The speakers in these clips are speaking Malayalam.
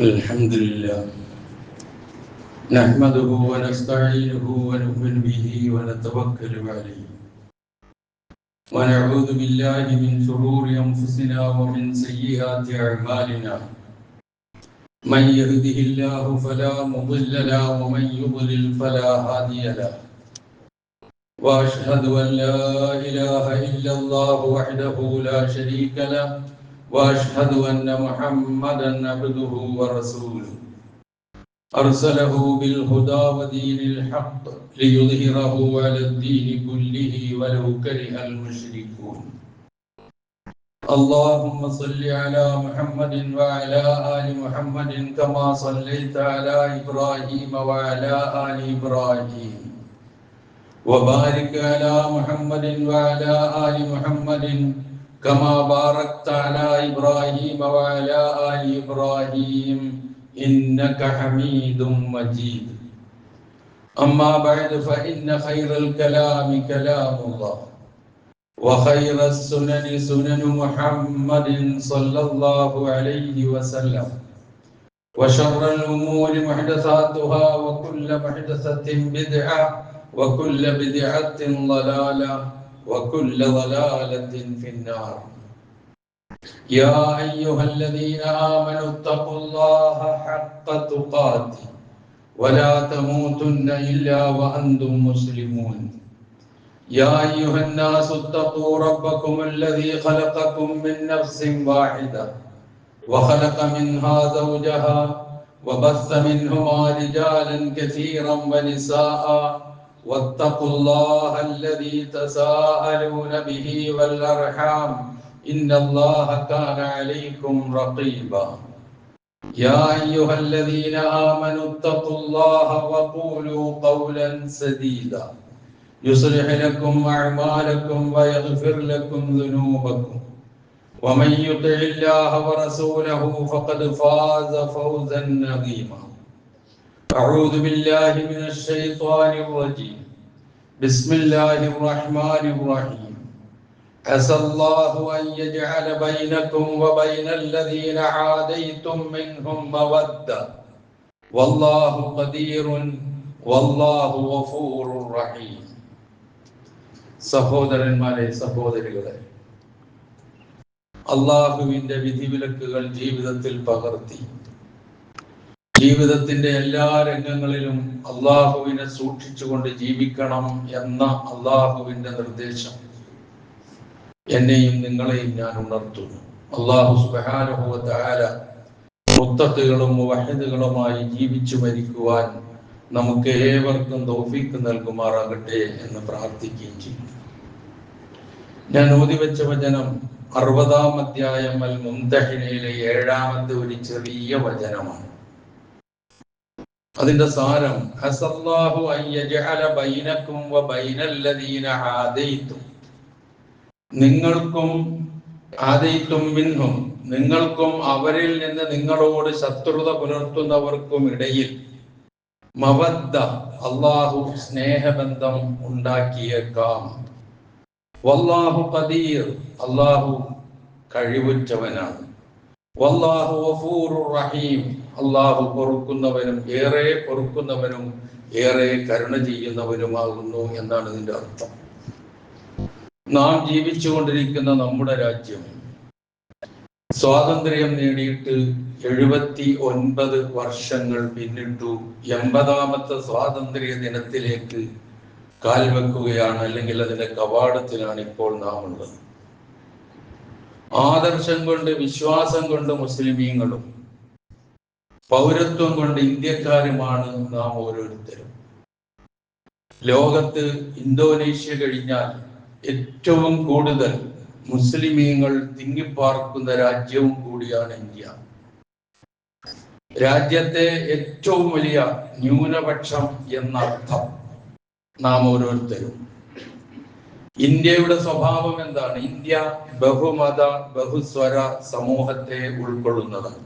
الحمد لله نحمده ونستعينه ونؤمن به ونتوكل عليه ونعوذ بالله من شرور أنفسنا ومن سيئات أعمالنا من يهده الله فلا مضل له ومن يضلل فلا هادي له وأشهد أن لا إله إلا الله وحده لا شريك له وأشهد أن محمدا عبده ورسوله أرسله بالهدى ودين الحق ليظهره على الدين كله ولو كره المشركون اللهم صل على محمد وعلى آل محمد كما صليت على إبراهيم وعلى آل إبراهيم وبارك على محمد وعلى آل محمد كما باركت على إبراهيم وعلى آل إبراهيم إنك حميد مجيد أما بعد فإن خير الكلام كلام الله وخير السنن سنن محمد صلى الله عليه وسلم وشر الأمور محدثاتها وكل محدثة بدعة وكل بدعة ضلالة وكل ضلالة في النار يا أيها الذين آمنوا اتقوا الله حق تقاته ولا تموتن إلا وأنتم مسلمون يا أيها الناس اتقوا ربكم الذي خلقكم من نفس واحدة وخلق منها زوجها وبث منهما رجالا كثيرا ونساء واتقوا الله الذي تساءلون به والأرحام إن الله كان عليكم رقيبا يا أيها الذين آمنوا اتقوا الله وقولوا قولا سديدا يصلح لكم أعمالكم ويغفر لكم ذنوبكم ومن يطع الله ورسوله فقد فاز فوزا عظيما أعوذ بالله من الشيطان الرجيم بسم الله الرحمن الرحيم عسى الله أن يجعل بينكم وبين الذين عاديتم منهم مودة والله قدير والله غفور رحيم സഹോദരന്മാരെ സഹോദരികളെ അല്ലാഹുവിന്റെ വിധിവിലക്കുകൾ ജീവിതത്തിൽ പകർത്തി ജീവിതത്തിന്റെ എല്ലാ രംഗങ്ങളിലും അല്ലാഹുവിനെ സൂക്ഷിച്ചുകൊണ്ട് ജീവിക്കണം എന്ന അല്ലാഹുവിന്റെ നിർദ്ദേശം എന്നെയും നിങ്ങളെയും ഞാൻ ഉണർത്തുന്നു. അല്ലാഹു സുബ്ഹാനഹു വ തആല മുത്തഖികളും മുവഹിദുകളുമായി ജീവിച്ചു മരിക്കുവാൻ നമുക്ക് ഏവർക്കും തൗഫീഖ് നൽകുമാറാകട്ടെ എന്ന് പ്രാർത്ഥിക്കുകയും ചെയ്യും. ഞാൻ ഓതിവെച്ച വചനം 60-ാം അധ്യായം അൽ മുംതഹിനയിലെ 7-ാമത്തെ ഒരു ചെറിയ വചനമാണ്. അതിന്റെ സാരം ഹസല്ലാഹു അൻ യജഅല ബൈനകും വ ബൈനല്ലദീന ആദൈതും, നിങ്ങൾക്കും ആദൈതും മിൻഹും, നിങ്ങൾക്കും അവരിൽ നിന്ന് നിങ്ങളോട് ശത്രുത പുലർത്തുന്നവർക്കും ഇടയിൽ മവദ്ദ, അല്ലാഹു സ്നേഹബന്ധം ഉണ്ടാക്കിയേക്കാം. വല്ലാഹു ഖദീർ, അല്ലാഹു കഴിവുറ്റവനാണ്. വല്ലാഹു ഗഫൂറുർ റഹീം, അല്ലാഹു പൊറുക്കുന്നവനും ഏറെ പൊറുക്കുന്നവനും ഏറെ കരുണ ചെയ്യുന്നവനുമാകുന്നു എന്നാണ് ഇതിന്റെ അർത്ഥം. നാം ജീവിച്ചുകൊണ്ടിരിക്കുന്ന നമ്മുടെ രാജ്യം സ്വാതന്ത്ര്യം നേടിയിട്ട് 79 വർഷങ്ങൾ പിന്നിട്ടു. 80-ാമത്തെ സ്വാതന്ത്ര്യ ദിനത്തിലേക്ക് കാൽവെക്കുകയാണ്, അല്ലെങ്കിൽ അതിന്റെ കവാടത്തിലാണ് ഇപ്പോൾ നാം ഉള്ളത്. ആദർശം കൊണ്ട് വിശ്വാസം കൊണ്ട് മുസ്ലിമീങ്ങളും പൗരത്വം കൊണ്ട് ഇന്ത്യക്കാരുമാണ് നാം ഓരോരുത്തരും. ലോകത്ത് ഇന്തോനേഷ്യ കഴിഞ്ഞാൽ ഏറ്റവും കൂടുതൽ മുസ്ലിമീങ്ങൾ തിങ്ങിപ്പാർക്കുന്ന രാജ്യവും കൂടിയാണ് ഇന്ത്യ. രാജ്യത്തെ ഏറ്റവും വലിയ ന്യൂനപക്ഷം എന്നർത്ഥം നാം ഓരോരുത്തരും. ഇന്ത്യയുടെ സ്വഭാവം എന്താണ്? ഇന്ത്യ ബഹുമത ബഹുസ്വര സമൂഹത്തെ ഉൾക്കൊള്ളുന്നതാണ്.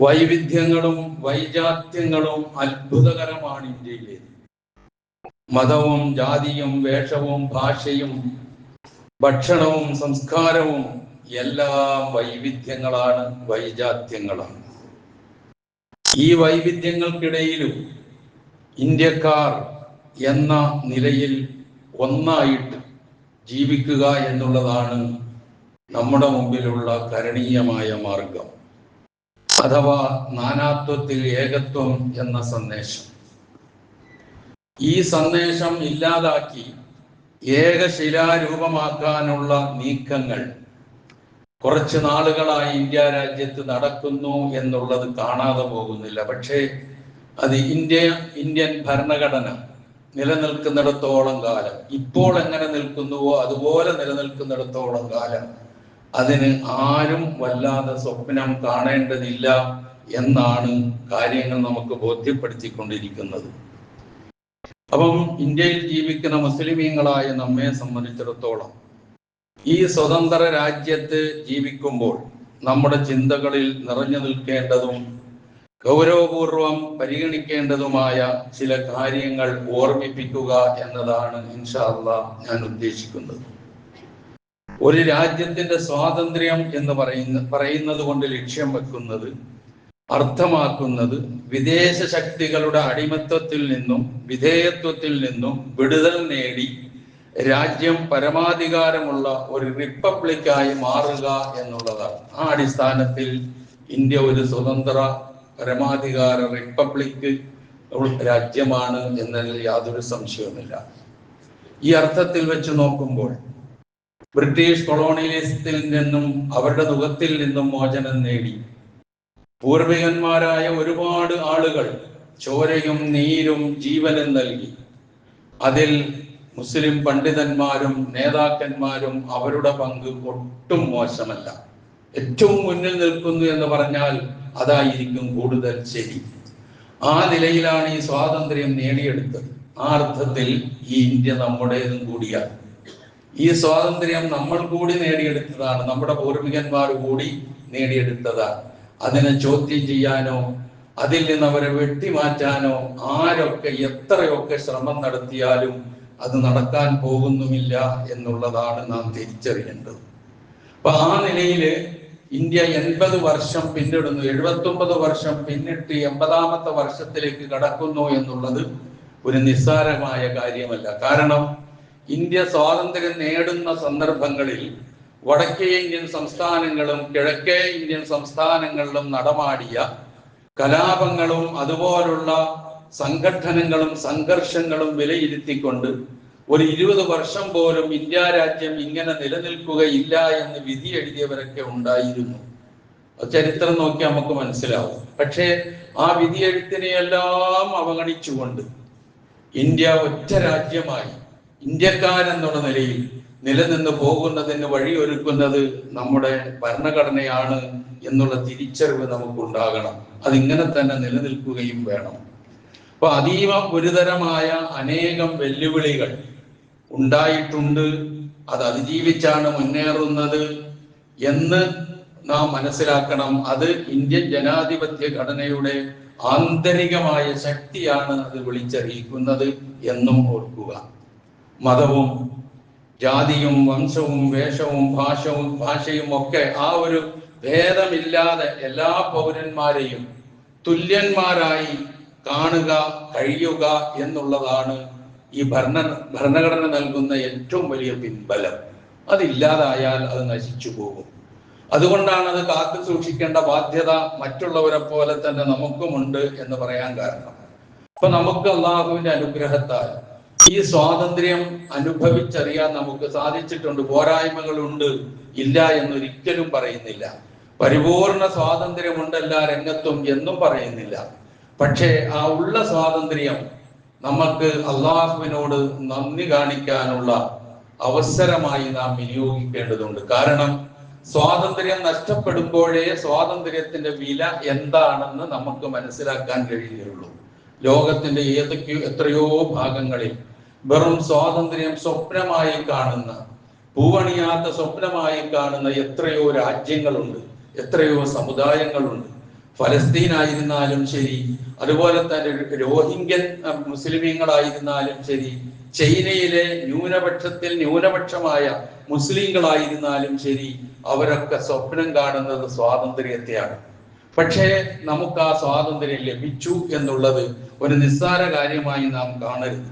വൈവിധ്യങ്ങളും വൈജാത്യങ്ങളും അത്ഭുതകരമാണ് ഇന്ത്യയിലെ. മതവും ജാതിയും വേഷവും ഭാഷയും ഭക്ഷണവും സംസ്കാരവും എല്ലാം വൈവിധ്യങ്ങളാണ്, വൈജാത്യങ്ങളാണ്. ഈ വൈവിധ്യങ്ങൾക്കിടയിലും ഇന്ത്യക്കാർ എന്ന നിലയിൽ ഒന്നായിട്ട് ജീവിക്കുക എന്നുള്ളതാണ് നമ്മുടെ മുമ്പിലുള്ള കരണീയമായ മാർഗം, അഥവാ നാനാത്വത്തിൽ ഏകത്വം എന്ന സന്ദേശം. ഈ സന്ദേശം ഇല്ലാതാക്കി ഏകശിലാരൂപമാക്കാനുള്ള നീക്കങ്ങൾ കുറച്ച് നാളുകളായി ഇന്ത്യ രാജ്യത്ത് നടക്കുന്നു എന്നുള്ളത് കാണാതെ പോകുന്നില്ല. പക്ഷേ അത് ഇന്ത്യൻ ഭരണഘടന നിലനിൽക്കുന്നിടത്തോളം കാലം, ഇപ്പോൾ എങ്ങനെ നിൽക്കുന്നുവോ അതുപോലെ നിലനിൽക്കുന്നിടത്തോളം കാലം അതിന് ആരും വല്ലാതെ സ്വപ്നം കാണേണ്ടതില്ല എന്നാണ് കാര്യങ്ങൾ നമുക്ക് ബോധ്യപ്പെടുത്തിക്കൊണ്ടിരിക്കുന്നത്. അപ്പം ഇന്ത്യയിൽ ജീവിക്കുന്ന മുസ്ലിമീങ്ങളായ നമ്മെ സംബന്ധിച്ചിടത്തോളം ഈ സ്വതന്ത്ര രാജ്യത്ത് ജീവിക്കുമ്പോൾ നമ്മുടെ ചിന്തകളിൽ നിറഞ്ഞു നിൽക്കേണ്ടതും ഗൗരവപൂർവം പരിഗണിക്കേണ്ടതുമായ ചില കാര്യങ്ങൾ ഓർമ്മിപ്പിക്കുക എന്നതാണ് ഇൻഷാ അല്ലാഹ് ഞാൻ ഉദ്ദേശിക്കുന്നത്. ഒരു രാജ്യത്തിന്റെ സ്വാതന്ത്ര്യം എന്ന് പറയുന്നത് കൊണ്ട് ലക്ഷ്യം വെക്കുന്നത്, അർത്ഥമാക്കുന്നത് വിദേശ ശക്തികളുടെ അടിമത്വത്തിൽ നിന്നും വിധേയത്വത്തിൽ നിന്നും വിടുതൽ നേടി രാജ്യം പരമാധികാരമുള്ള ഒരു റിപ്പബ്ലിക്കായി മാറുക എന്നുള്ളതാണ്. ആ അടിസ്ഥാനത്തിൽ ഇന്ത്യ ഒരു സ്വതന്ത്ര പരമാധികാര റിപ്പബ്ലിക് രാജ്യമാണ് എന്നതിൽ യാതൊരു സംശയവുമില്ല. ഈ അർത്ഥത്തിൽ വെച്ച് നോക്കുമ്പോൾ ബ്രിട്ടീഷ് കൊളോണിയലിസത്തിൽ നിന്നും അവരുടെ നുഖത്തിൽ നിന്നും മോചനം നേടി പൂർവികന്മാരായ ഒരുപാട് ആളുകൾ ചോരയും നീരും ജീവനും നൽകി. അതിൽ മുസ്ലിം പണ്ഡിതന്മാരും നേതാക്കന്മാരും അവരുടെ പങ്ക് ഒട്ടും മോശമല്ല. ഏറ്റവും മുന്നിൽ നിൽക്കുന്നു എന്ന് പറഞ്ഞാൽ അതായിരിക്കും കൂടുതൽ ശരി. ആ നിലയിലാണ് ഈ സ്വാതന്ത്ര്യം നേടിയെടുത്തത്. ആ അർത്ഥത്തിൽ ഈ ഇന്ത്യ നമ്മുടേതും കൂടിയാണ്. ഈ സ്വാതന്ത്ര്യം നമ്മൾ കൂടി നേടിയെടുത്തതാണ്, നമ്മുടെ പൂർവികന്മാർ കൂടി നേടിയെടുത്തതാണ്. അതിനെ ചോദ്യം ചെയ്യാനോ അതിൽ നിന്ന് അവരെ വെട്ടിമാറ്റാനോ ആരൊക്കെ എത്രയൊക്കെ ശ്രമം നടത്തിയാലും അത് നടക്കാൻ പോകുന്നുമില്ല എന്നുള്ളതാണ് നാം തിരിച്ചറിയേണ്ടത്. അപ്പൊ ആ നിലയില് ഇന്ത്യ 80 വർഷം പിന്നിടുന്നു, 79 വർഷം പിന്നിട്ട് 80ാമത്തെ വർഷത്തിലേക്ക് കടക്കുന്നു എന്നുള്ളത് ഒരു നിസ്സാരമായ കാര്യമല്ല. കാരണം ഇന്ത്യ സ്വാതന്ത്ര്യം നേടുന്ന സന്ദർഭങ്ങളിൽ വടക്കേ ഇന്ത്യൻ സംസ്ഥാനങ്ങളും കിഴക്കേ ഇന്ത്യൻ സംസ്ഥാനങ്ങളിലും നടമാടിയ കലാപങ്ങളും അതുപോലുള്ള സംഘടനകളും സംഘർഷങ്ങളും വിലയിരുത്തിക്കൊണ്ട് ഒരു 20 വർഷം പോലും ഇന്ത്യ രാജ്യം ഇങ്ങനെ നിലനിൽക്കുകയില്ല എന്ന് വിധി എഴുതിയവരൊക്കെ ഉണ്ടായിരുന്നു. ചരിത്രം നോക്കി നമുക്ക് മനസ്സിലാവും. പക്ഷേ ആ വിധി എഴുത്തിനെയെല്ലാം അവഗണിച്ചുകൊണ്ട് ഇന്ത്യ ഒറ്റ രാജ്യമായി ഇന്ത്യക്കാരെന്നുള്ള നിലയിൽ നിലനിന്ന് പോകുന്നതിന് വഴിയൊരുക്കുന്നത് നമ്മുടെ ഭരണഘടനയാണ് എന്നുള്ള തിരിച്ചറിവ് നമുക്കുണ്ടാകണം. അതിങ്ങനെ തന്നെ നിലനിൽക്കുകയും വേണം. അപ്പൊ അതീവ ഗുരുതരമായ അനേകം വെല്ലുവിളികൾ ഉണ്ടായിട്ടുണ്ട്. അത് അതിജീവിച്ചാണ് മുന്നേറുന്നത് എന്ന് നാം മനസ്സിലാക്കണം. അത് ഇന്ത്യൻ ജനാധിപത്യ ഘടനയുടെ ആന്തരികമായ ശക്തിയാണ് അത് വിളിച്ചറിയിക്കുന്നത് എന്നും ഓർക്കുക. മതവും ജാതിയും വംശവും വേഷവും ഭാഷയും ഒക്കെ ആ ഒരു ഭേദമില്ലാതെ എല്ലാ പൗരന്മാരെയും തുല്യന്മാരായി കാണുക, കഴിയുക എന്നുള്ളതാണ് ഈ ഭരണഘടന നൽകുന്ന ഏറ്റവും വലിയ പിൻബലം. അതില്ലാതായാൽ അത് നശിച്ചു പോകും. അതുകൊണ്ടാണ് അത് കാത്തു സൂക്ഷിക്കേണ്ട ബാധ്യത മറ്റുള്ളവരെ പോലെ തന്നെ നമുക്കുമുണ്ട് എന്ന് പറയാൻ കാരണം. അപ്പൊ നമുക്ക് അള്ളാഹുവിന്റെ അനുഗ്രഹത്താൽ ഈ സ്വാതന്ത്ര്യം അനുഭവിച്ചറിയാൻ നമുക്ക് സാധിച്ചിട്ടുണ്ട്. പോരായ്മകളുണ്ട്, ഇല്ല എന്നൊരിക്കലും പറയുന്നില്ല. പരിപൂർണ സ്വാതന്ത്ര്യമുണ്ട് എല്ലാ രംഗത്തും എന്നും പറയുന്നില്ല. പക്ഷേ ആ ഉള്ള സ്വാതന്ത്ര്യം നമുക്ക് അള്ളാഹുവിനോട് നന്ദി കാണിക്കാനുള്ള അവസരമായി നാം വിനിയോഗിക്കേണ്ടതുണ്ട്. കാരണം സ്വാതന്ത്ര്യം നഷ്ടപ്പെടുമ്പോഴേ സ്വാതന്ത്ര്യത്തിന്റെ വില എന്താണെന്ന് നമുക്ക് മനസ്സിലാക്കാൻ കഴിയുകയുള്ളൂ. ലോകത്തിന്റെ എത്രയോ ഭാഗങ്ങളിൽ വെറും സ്വാതന്ത്ര്യം സ്വപ്നമായി കാണുന്ന, പൂവണിയാത്ത സ്വപ്നമായി കാണുന്ന എത്രയോ രാജ്യങ്ങളുണ്ട്, എത്രയോ സമുദായങ്ങളുണ്ട്. ഫലസ്തീനായിരുന്നാലും ശരി, അതുപോലെ തന്നെ രോഹിംഗ്യൻ മുസ്ലിമീങ്ങളായിരുന്നാലും ശരി, ചൈനയിലെ ന്യൂനപക്ഷത്തിൽ ന്യൂനപക്ഷമായ മുസ്ലിങ്ങളായിരുന്നാലും ശരി, അവരൊക്കെ സ്വപ്നം കാണുന്നത് സ്വാതന്ത്ര്യത്തെയാണ്. പക്ഷേ നമുക്ക് ആ സ്വാതന്ത്ര്യം ലഭിച്ചു എന്നുള്ളത് ഒരു നിസ്സാര കാര്യമായി നാം കാണരുത്.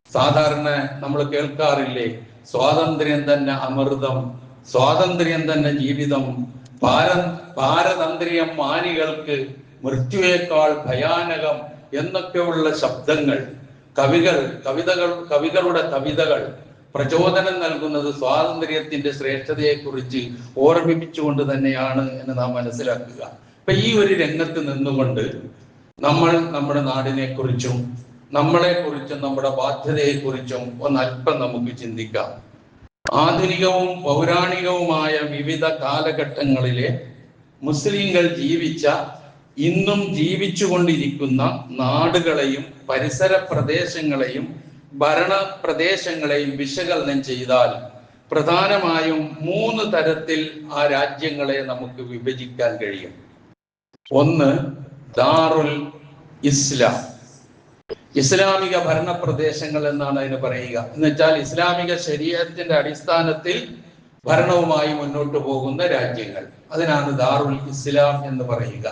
സാധാരണ നമ്മൾ കേൾക്കാറില്ലേ, സ്വാതന്ത്ര്യം തന്നെ അമൃതം, സ്വാതന്ത്ര്യം തന്നെ ജീവിതം, പാരതന്ത്ര്യം മാനികൾക്ക് മൃത്യുവേക്കാൾ ഭയാനകം എന്നൊക്കെയുള്ള ശബ്ദങ്ങൾ, കവികളുടെ കവിതകൾ പ്രചോദനം നൽകുന്നത് സ്വാതന്ത്ര്യത്തിന്റെ ശ്രേഷ്ഠതയെക്കുറിച്ച് ഓർമ്മിപ്പിച്ചുകൊണ്ട് തന്നെയാണ് എന്ന് നാം മനസ്സിലാക്കുക. അപ്പൊ ഈ ഒരു രംഗത്ത് നിന്നുകൊണ്ട് നമ്മൾ നമ്മുടെ നാടിനെ കുറിച്ചും നമ്മളെക്കുറിച്ചും നമ്മുടെ ബാധ്യതയെക്കുറിച്ചും ഒന്നല്പം നമുക്ക് ചിന്തിക്കാം. ആധുനികവും പൗരാണികവുമായ വിവിധ കാലഘട്ടങ്ങളിലെ മുസ്ലിങ്ങൾ ജീവിച്ച, ഇന്നും ജീവിച്ചുകൊണ്ടിരിക്കുന്ന നാടുകളെയും പരിസര പ്രദേശങ്ങളെയും ഭരണ പ്രദേശങ്ങളെയും വിശകലനം ചെയ്താൽ പ്രധാനമായും 3 തരത്തിൽ ആ രാജ്യങ്ങളെ നമുക്ക് വിഭജിക്കാൻ കഴിയും. ഒന്ന്, ദാറുൽ ഇസ്ലാം, ഇസ്ലാമിക ഭരണ പ്രദേശങ്ങൾ എന്നാണ് അതിന് പറയുക. എന്ന് വെച്ചാൽ ഇസ്ലാമിക ശരീഅത്തിന്റെ അടിസ്ഥാനത്തിൽ ഭരണവുമായി മുന്നോട്ട് പോകുന്ന രാജ്യങ്ങൾ, അതിനാണ് ദാറുൽ ഇസ്ലാം എന്ന് പറയുക.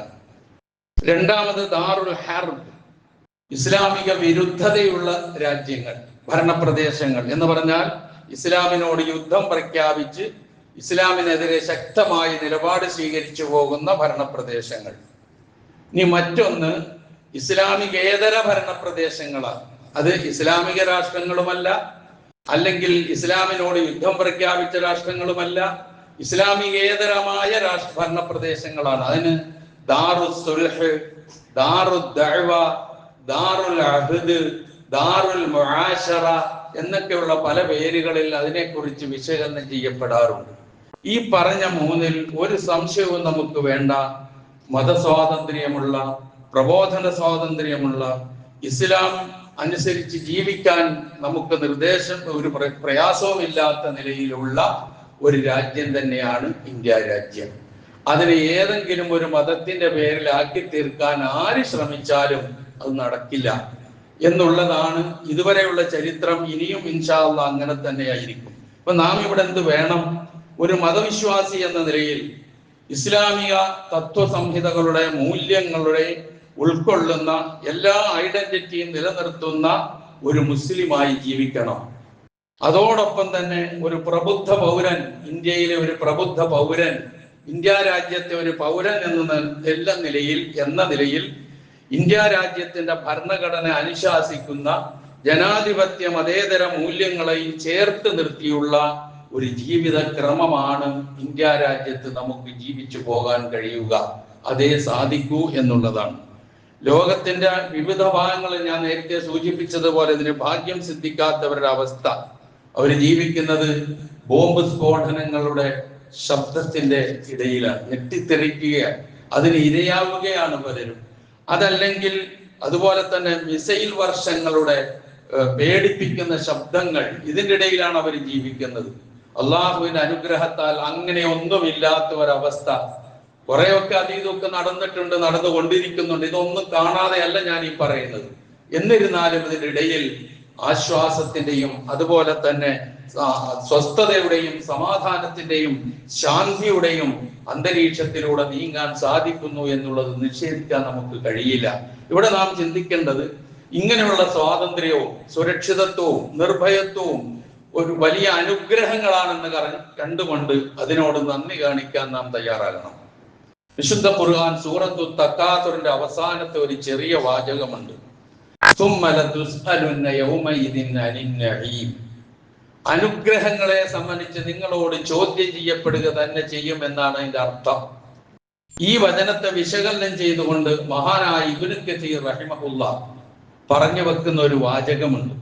രണ്ടാമത് ദാറുൽ ഹർബ്, ഇസ്ലാമിക വിരുദ്ധതയുള്ള രാജ്യങ്ങൾ, ഭരണപ്രദേശങ്ങൾ എന്ന് പറഞ്ഞാൽ ഇസ്ലാമിനോട് യുദ്ധം പ്രഖ്യാപിച്ച് ഇസ്ലാമിനെതിരെ ശക്തമായി നിലപാട് സ്വീകരിച്ചു പോകുന്ന ഭരണപ്രദേശങ്ങൾ. ഇനി മറ്റൊന്ന് ഇസ്ലാമികേതര ഭരണപ്രദേശങ്ങളാണ്. അത് ഇസ്ലാമിക രാഷ്ട്രങ്ങളുമല്ല, അല്ലെങ്കിൽ ഇസ്ലാമിനോട് യുദ്ധം പ്രഖ്യാപിച്ച രാഷ്ട്രങ്ങളുമല്ല, ഇസ്ലാമികേതരമായ ഭരണപ്രദേശങ്ങളാണ്. അതിന് ദാറുൽ സുൽഹ്, ദാറുൽ ദഅവ, ദാറുൽ അഹ്ദ്, ദാറുൽ മുആശറ എന്നൊക്കെയുള്ള പല പേരുകളിൽ അതിനെക്കുറിച്ച് വിശകലനം ചെയ്യപ്പെടാറുണ്ട്. ഈ പറഞ്ഞ 3-ൽ ഒരു സംശയവും നമുക്ക് വേണ്ട. മതസ്വാതന്ത്ര്യമുള്ള, പ്രബോധന സ്വാതന്ത്ര്യമുള്ള, ഇസ്ലാം അനുസരിച്ച് ജീവിക്കാൻ നമുക്ക് ഒരു പ്രയാസവും ഇല്ലാത്ത നിലയിലുള്ള ഒരു രാജ്യം തന്നെയാണ് ഇന്ത്യ രാജ്യം. അതിനെ ഏതെങ്കിലും ഒരു മതത്തിന്റെ പേരിൽ ആക്കി തീർക്കാൻ ആര് ശ്രമിച്ചാലും അത് നടക്കില്ല എന്നുള്ളതാണ് ഇതുവരെയുള്ള ചരിത്രം. ഇനിയും ഇൻഷാ അല്ലാഹ് അങ്ങനെ തന്നെയായിരിക്കും. അപ്പൊ നാം ഇവിടെ എന്ത് വേണം? ഒരു മതവിശ്വാസി എന്ന നിലയിൽ ഇസ്ലാമിക തത്വസംഹിതകളുടെ മൂല്യങ്ങളുടെ ഉൾക്കൊള്ളുന്ന എല്ലാ ഐഡന്റിറ്റിയും നിലനിർത്തുന്ന ഒരു മുസ്ലിമായി ജീവിക്കണം. അതോടൊപ്പം തന്നെ ഒരു പ്രബുദ്ധ പൗരൻ, ഇന്ത്യയിലെ ഒരു പ്രബുദ്ധ പൗരൻ, ഇന്ത്യ രാജ്യത്തെ ഒരു പൗരൻ എന്ന നിലയിൽ ഇന്ത്യ രാജ്യത്തിന്റെ ഭരണഘടന അനുശാസിക്കുന്ന ജനാധിപത്യ മതേതര മൂല്യങ്ങളെയും ചേർത്ത് നിർത്തിയുള്ള ഒരു ജീവിത ക്രമമാണ് ഇന്ത്യ രാജ്യത്ത് നമുക്ക് ജീവിച്ചു പോകാൻ കഴിയുക. അതേ സാധിക്കൂ എന്നുള്ളതാണ്. ലോകത്തിന്റെ വിവിധ ഭാഗങ്ങളിൽ ഞാൻ നേരത്തെ സൂചിപ്പിച്ചതുപോലെ ഇതിന് ഭാഗ്യം സിദ്ധിക്കാത്തവരുടെ അവസ്ഥ, അവർ ജീവിക്കുന്നത് ബോംബ് സ്ഫോടനങ്ങളുടെ ശബ്ദത്തിന്റെ ഇടയിലാണ്, ഞെട്ടിത്തെറിക്കുകയാണ്, അതിന് ഇരയാവുകയാണ് പലരും. അതല്ലെങ്കിൽ അതുപോലെ തന്നെ മിസൈൽ വർഷങ്ങളുടെ പേടിപ്പിക്കുന്ന ശബ്ദങ്ങൾ, ഇതിൻ്റെ ഇടയിലാണ് അവർ ജീവിക്കുന്നത്. അള്ളാഹുവിന്റെ അനുഗ്രഹത്താൽ അങ്ങനെ ഒന്നുമില്ലാത്ത ഒരവസ്ഥ. കുറെയൊക്കെ ഇതൊക്കെ നടന്നുകൊണ്ടിരിക്കുന്നുണ്ട്. ഇതൊന്നും കാണാതെയല്ല ഞാൻ ഈ പറയുന്നത്. എന്നിരുന്നാലും ഇതിൻ്റെ ഇടയിൽ ആശ്വാസത്തിന്റെയും അതുപോലെ തന്നെ സ്വസ്ഥതയുടെയും സമാധാനത്തിന്റെയും ശാന്തിയുടെയും അന്തരീക്ഷത്തിലൂടെ നീങ്ങാൻ സാധിക്കുന്നു എന്നുള്ളത് നിഷേധിക്കാൻ നമുക്ക് കഴിയില്ല. ഇവിടെ നാം ചിന്തിക്കേണ്ടത് ഇങ്ങനെയുള്ള സ്വാതന്ത്ര്യവും സുരക്ഷിതത്വവും നിർഭയത്വവും ഒരു വലിയ അനുഗ്രഹങ്ങളാണെന്ന് കണ്ടുകൊണ്ട് അതിനോട് നന്ദി കാണിക്കാൻ നാം തയ്യാറാകണം. വിശുദ്ധ ഖുർആൻ സൂറത്തു തക്കാസുറിന്റെ അവസാനത്തെ ഒരു ചെറിയ വാചകമുണ്ട്. അനുഗ്രഹങ്ങളെ സംബന്ധിച്ച് നിങ്ങളോട് ചോദ്യം ചെയ്യപ്പെടുക തന്നെ ചെയ്യും എന്നാണ് അതിന്റെ അർത്ഥം. ഈ വചനത്തെ വിശകലനം ചെയ്തുകൊണ്ട് മഹാനായ ഇബ്നു കസീർ റഹിമഹുല്ലാഹ് പറഞ്ഞു വെക്കുന്ന ഒരു വാചകമുണ്ട്.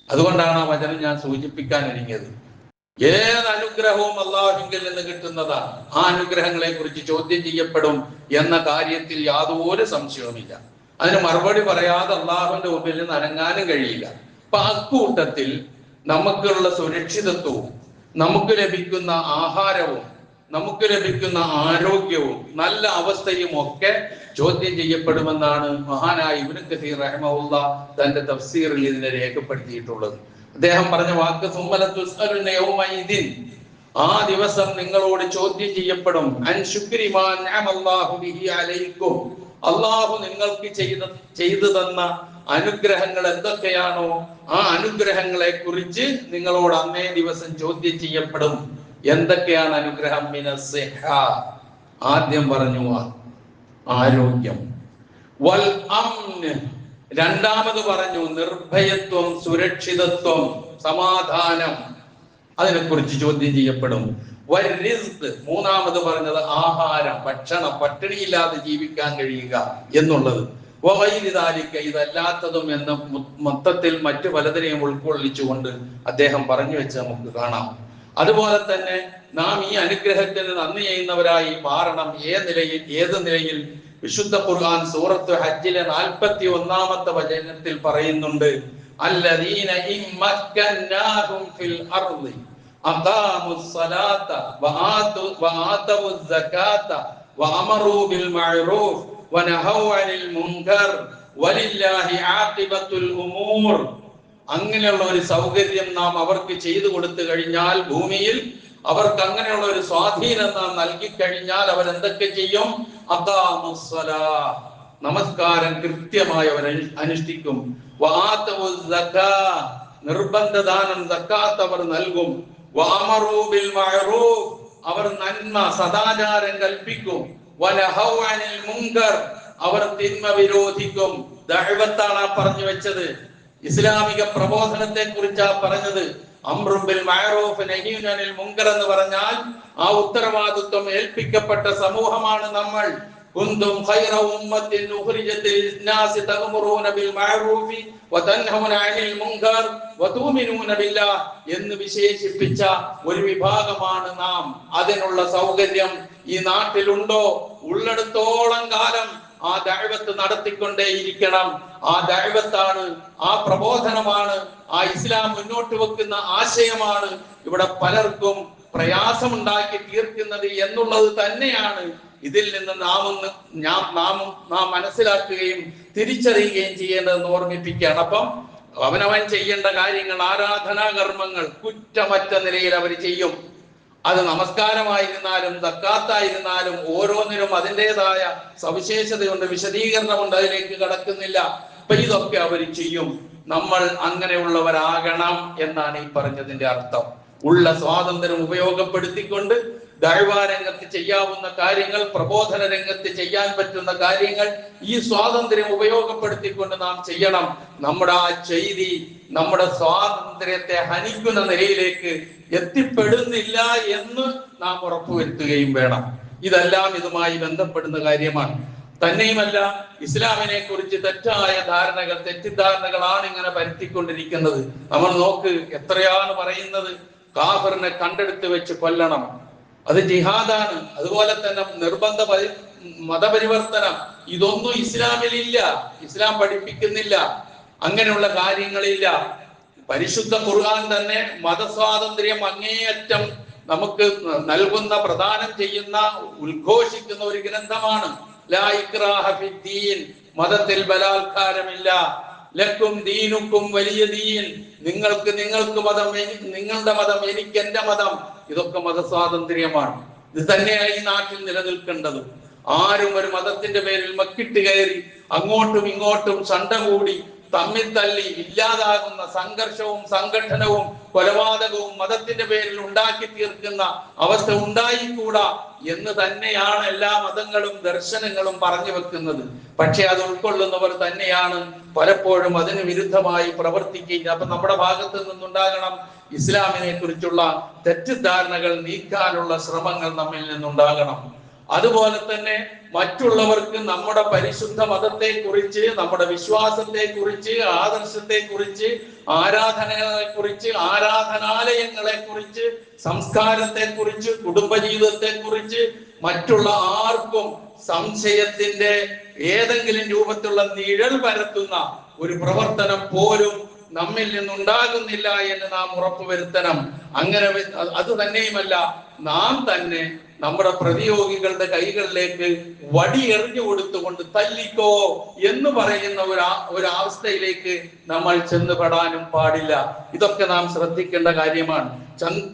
അതുകൊണ്ടാണ് ആ വചനം ഞാൻ സൂചിപ്പിക്കാൻ ഒരുങ്ങിയത്. ഏത് അനുഗ്രഹവും അള്ളാഹുവിൽ നിന്ന് കിട്ടുന്നതാണ്. ആ അനുഗ്രഹങ്ങളെ കുറിച്ച് ചോദ്യം ചെയ്യപ്പെടും എന്ന കാര്യത്തിൽ യാതൊരു സംശയവുമില്ല. അതിന് മറുപടി പറയാതെ അള്ളാഹുവിന്റെ മുമ്പിൽ നിന്ന് അനങ്ങാനും കഴിയില്ല. അപ്പൊ അക്കൂട്ടത്തിൽ നമുക്കുള്ള സുരക്ഷിതത്വവും നമുക്ക് ലഭിക്കുന്ന ആഹാരവും നമുക്ക് ലഭിക്കുന്ന ആരോഗ്യവും നല്ല അവസ്ഥയും ഒക്കെ ചോദ്യം ചെയ്യപ്പെടുമെന്നാണ് മഹാനായ ഇബ്നു കസീർ റഹിമഹുല്ലാഹ് തന്റെ തഫ്സീറിൽ ഇതിനെ രേഖപ്പെടുത്തിയിട്ടുള്ളത്. അദ്ദേഹം പറഞ്ഞ വാക്ക് സുമ്മല തുസ്അലുന യൗമഇദിൻ, ആ ദിവസം നിങ്ങളോട് ചോദ്യം ചെയ്യപ്പെടും, അൻ ശുക്രി മാ അൻഅമല്ലാഹു ബിഹി അലൈക്കും, അള്ളാഹു നിങ്ങൾക്ക് ചെയ്തു തന്ന അനുഗ്രഹങ്ങൾ എന്തൊക്കെയാണോ ആ അനുഗ്രഹങ്ങളെ കുറിച്ച് നിങ്ങളോട് അന്നേ ദിവസം ചോദ്യം ചെയ്യപ്പെടും. എന്തൊക്കെയാണ് അനുഗ്രഹം? മിനസ്സിഹ, ആദ്യം പറഞ്ഞു ആരോഗ്യം, വൽ അംന്, രണ്ടാമത് പറഞ്ഞു നിർഭയത്വം, സുരക്ഷിതത്വം, സമാധാനം, അതിനെക്കുറിച്ച് ചോദ്യം ചെയ്യപ്പെടും. വൽറിസ്ഖ്, മൂന്നാമത് പറഞ്ഞത് ആഹാരം, ഭക്ഷണം, പട്ടിണിയില്ലാതെ ജീവിക്കാൻ കഴിയുക എന്നുള്ളത്. വഗൈരിദാലിക, ഇതല്ലാത്തതും എന്ന് മൊത്തത്തിൽ മറ്റു പലതിനെയും ഉൾക്കൊള്ളിച്ചുകൊണ്ട് അദ്ദേഹം പറഞ്ഞു വെച്ച് നമുക്ക് കാണാം. അതുപോലെ തന്നെ നാം ഈ അനുഗ്രഹത്തിന് നന്ദി ചെയ്യുന്നവരായി മാറണം. ഏത് നിലയിൽ? വിശുദ്ധ ഖുർആൻ സൂറത്ത് ഹജ്ജിലെ 41-ാമത്തെ വചനത്തിൽ പറയുന്നുണ്ട്, അല്ലദീന ഇമ്മക്കന്നാഹും ഫിൽ അർളി അഖാമുസ് സ്വലാത്ത വആതവുസ് സകാത്ത വഅമറൂ ബിൽ മഅറൂഫ് വനഹൗ അനിൽ മുൻകർ വലില്ലാഹി ആഖിബത്തുൽ ഉമൂർ. അങ്ങനെയുള്ള ഒരു സൗകര്യം നാം അവർക്ക് ചെയ്തു കൊടുത്തു കഴിഞ്ഞാൽ, ഭൂമിയിൽ അവർക്ക് അങ്ങനെയുള്ള ഒരു സ്വാധീനം നാം നൽകി കഴിഞ്ഞാൽ അവരെന്തൊക്കെ ചെയ്യും? അഖാമുസ് സ്വലാത്ത്, നമസ്കാരം കൃത്യമായി അവർ അനുഷ്ഠിക്കും. വആതവുസ് സകാത്ത്, നിർബന്ധ ദാനം സക്കാത്ത് അവർ നൽകും. വഅമറൂ ബിൽ മഅറൂഫ്, അവർ നന്മ സദാചാരം കൽപ്പിക്കും. വനഹൗ അനിൽ മുൻകർ, അവർ തിന്മ വിരോധിക്കും. ദഅവത്താണ് പറഞ്ഞു വെച്ചത്, ഇസ്ലാമിക പ്രബോധനത്തെ കുറിച്ചാ പറഞ്ഞത്. അംറും ബിൽ മഅറൂഫ് നഹ്യുൻ അനിൽ മുൻകർ എന്ന് പറഞ്ഞാൽ ആ ഉത്തരവാദിത്വം ഏൽപ്പിക്കപ്പെട്ട സമൂഹമാണ് നമ്മൾ. കുന്തും ഖൈറ ഉമ്മത്തിൻ ഉഖ്രിജത് ലിന്നാസി തഅ്മുറൂന ബിൽ മഅറൂഫി വതൻഹൗന അനിൽ മുൻകർ വതുമിനൂന ബില്ലാഹ് എന്ന് വിശേഷിപ്പിച്ച ഒരു വിഭാഗമാണ് നാം. അതിനുള്ള സൗകര്യം ഈ നാട്ടിലുണ്ടോ? ഉള്ളിടത്തോളം കാലം ആ ദഅവത്ത് നടത്തിക്കൊണ്ടേയിരിക്കണം. ആ ദഅവത്താണ്, ആ പ്രബോധനമാണ്, ആ ഇസ്ലാം മുന്നോട്ട് വെക്കുന്ന ആശയമാണ് ഇവിടെ പലർക്കും പ്രയാസമുണ്ടാക്കി തീർക്കുന്നത് എന്നുള്ളത് തന്നെയാണ് ഇതിൽ നിന്ന് നാം മനസ്സിലാക്കുകയും തിരിച്ചറിയുകയും ചെയ്യേണ്ടതെന്ന് ഓർമ്മിപ്പിക്കുകയാണ്. അപ്പം അവനവൻ ചെയ്യേണ്ട കാര്യങ്ങൾ, ആരാധനാ കർമ്മങ്ങൾ കുറ്റമറ്റ നിലയിൽ അവർ ചെയ്യും. അത് നമസ്കാരമായിരുന്നാലും സക്കാത്തായിരുന്നാലും ഓരോന്നിനും അതിൻ്റെതായ സവിശേഷതയുണ്ട്, വിശദീകരണമുണ്ട്, അതിലേക്ക് കടക്കുന്നില്ല. അപ്പൊ ഇതൊക്കെ അവർ ചെയ്യും. നമ്മൾ അങ്ങനെയുള്ളവരാകണം എന്നാണ് ഈ പറഞ്ഞതിന്റെ അർത്ഥം. ഉള്ള സ്വാതന്ത്ര്യം ഉപയോഗപ്പെടുത്തിക്കൊണ്ട് ദഅ്വാ രംഗത്ത് ചെയ്യാവുന്ന കാര്യങ്ങൾ, പ്രബോധന രംഗത്ത് ചെയ്യാൻ പറ്റുന്ന കാര്യങ്ങൾ ഈ സ്വാതന്ത്ര്യം ഉപയോഗപ്പെടുത്തിക്കൊണ്ട് നാം ചെയ്യണം. നമ്മുടെ ആ ചെയ്തി നമ്മുടെ സ്വാതന്ത്ര്യത്തെ ഹനിക്കുന്ന നിലയിലേക്ക് എത്തിപ്പെടുന്നില്ല എന്ന് നാം ഉറപ്പുവരുത്തുകയും വേണം. ഇതെല്ലാം ഇതുമായി ബന്ധപ്പെടുന്ന കാര്യമാണ്. തന്നെയുമല്ല, ഇസ്ലാമിനെ കുറിച്ച് തെറ്റായ ധാരണകൾ, തെറ്റിദ്ധാരണകളാണ് ഇങ്ങനെ പരത്തിക്കൊണ്ടിരിക്കുന്നത്. നമ്മൾ നോക്ക്, എത്രയാണ് പറയുന്നത് കാഫിറിനെ കണ്ടെടുത്ത് വെച്ച് കൊല്ലണം, അത് ജിഹാദാണ്. അതുപോലെ തന്നെ നിർബന്ധ മതപരിവർത്തനം, ഇതൊന്നും ഇസ്ലാമിലില്ല, ഇസ്ലാം പഠിപ്പിക്കുന്നില്ല, അങ്ങനെയുള്ള കാര്യങ്ങളില്ല. പരിശുദ്ധ ഖുർആൻ തന്നെ മതസ്വാതന്ത്ര്യം അങ്ങേയറ്റം നമുക്ക് നൽകുന്ന, പ്രദാനം ചെയ്യുന്ന, ഉദ്ഘോഷിക്കുന്ന ഒരു ഗ്രന്ഥമാണ്. ലാ ഇക്റാഹ ഫിദ്ദീൻ, മതത്തിൽ ബലാത്കാരമില്ല. ലക്കും ദീനുക്കും വലിയ ദീൻ, നിങ്ങൾക്ക് മതം, നിങ്ങളുടെ മതം, എനിക്ക് എന്റെ മതം. ഇതൊക്കെ മതസ്വാതന്ത്ര്യമാണ്. ഇത് തന്നെയായി ഈ നാട്ടിൽ നിലനിൽക്കേണ്ടത്. ആരും ഒരു മതത്തിന്റെ പേരിൽ മക്കിട്ട് കയറി അങ്ങോട്ടും ഇങ്ങോട്ടും സണ്ട കൂടി തമ്മിൽ തല്ലി ഇല്ലാതാകുന്ന സംഘർഷവും സംഘടനവും കൊലപാതകവും മതത്തിന്റെ പേരിൽ ഉണ്ടാക്കി തീർക്കുന്ന അവസ്ഥ ഉണ്ടായിക്കൂടാ എന്ന് തന്നെയാണ് എല്ലാ മതങ്ങളും ദർശനങ്ങളും പറഞ്ഞു വെക്കുന്നത്. പക്ഷെ അത് ഉൾക്കൊള്ളുന്നവർ തന്നെയാണ് പലപ്പോഴും അതിന് വിരുദ്ധമായി പ്രവർത്തിക്കുക. അപ്പൊ നമ്മുടെ ഭാഗത്ത് നിന്നുണ്ടാകണം ഇസ്ലാമിനെ കുറിച്ചുള്ള തെറ്റിദ്ധാരണകൾ നീക്കാനുള്ള ശ്രമങ്ങൾ നമ്മിൽ നിന്നുണ്ടാകണം. അതുപോലെ തന്നെ മറ്റുള്ളവർക്ക് നമ്മുടെ പരിശുദ്ധ മതത്തെ കുറിച്ച്, നമ്മുടെ വിശ്വാസത്തെ കുറിച്ച്, ആദർശത്തെ കുറിച്ച്, ആരാധനകളെ കുറിച്ച്, ആരാധനാലയങ്ങളെ കുറിച്ച്, സംസ്കാരത്തെ കുറിച്ച്, കുടുംബജീവിതത്തെ കുറിച്ച് മറ്റുള്ള ആർക്കും സംശയത്തിന്റെ ഏതെങ്കിലും രൂപത്തിലുള്ള നിഴൽ പരത്തുന്ന ഒരു പ്രവർത്തനം പോലും നമ്മിൽ നിന്നുണ്ടാകുന്നില്ല എന്ന് നാം ഉറപ്പുവരുത്തണം. അങ്ങനെ അത് തന്നെയുമല്ല, നാം തന്നെ നമ്മുടെ പ്രതിയോഗികളുടെ കൈകളിലേക്ക് വടി എറിഞ്ഞു കൊടുത്തുകൊണ്ട് തല്ലിക്കോ എന്ന് പറയുന്ന ഒരവസ്ഥയിലേക്ക് നമ്മൾ ചെന്നുപെടാനും പാടില്ല. ഇതൊക്കെ നാം ശ്രദ്ധിക്കേണ്ട കാര്യമാണ്.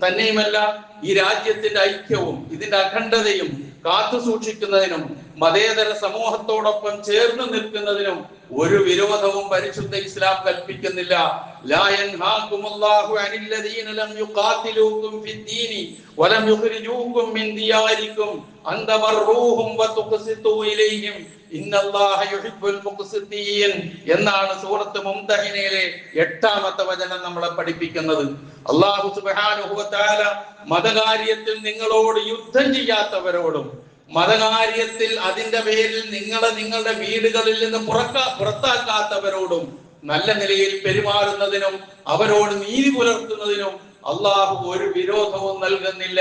തന്നെയുമല്ല, ഈ രാജ്യത്തിന്റെ ഐക്യവും ഇതിന്റെ അഖണ്ഡതയും കാത്തു സൂക്ഷിക്കുന്നതിനും മതേതര സമൂഹത്തോടൊപ്പം ചേർന്ന് നിൽക്കുന്നതിനും ഒരു വിരോധവും പരിശുദ്ധ ഇസ്ലാം കൽപ്പിക്കുന്നില്ല. ലാ യൻഹാകുമുല്ലാഹു അനില്ലദീന ലം യുഖാതിലൂകും ഫിദ്ദീനി വലം യുഖ്രിജൂകും മിൻ ദിയാരികും അൻ തബറൂഹും വതുഖ്സിതു ഇലൈഹിം ഇന്നല്ലാഹ യുഹിബ്ബുൽ മുഖ്സിതീൻ എന്നാണ് സൂറത്ത് മുംതഹിനയിലെ 8-ാമത്തെ വചനം നമ്മളെ പഠിപ്പിക്കുന്നത്. അല്ലാഹു സുബ്ഹാനഹു വ തആല മതകാര്യത്തിൽ നിങ്ങളോട് യുദ്ധം ചെയ്യാത്തവരോടും മതകാര്യത്തിൽ അതിന്റെ പേരിൽ നിങ്ങളുടെ വീടുകളിൽ നിന്ന് പുറത്താക്കാത്തവരോടും നല്ല നിലയിൽ പെരുമാറുന്നതിനും അവരോട് നീതി പുലർത്തുന്നതിനും അള്ളാഹു ഒരു വിരോധവും നൽകുന്നില്ല.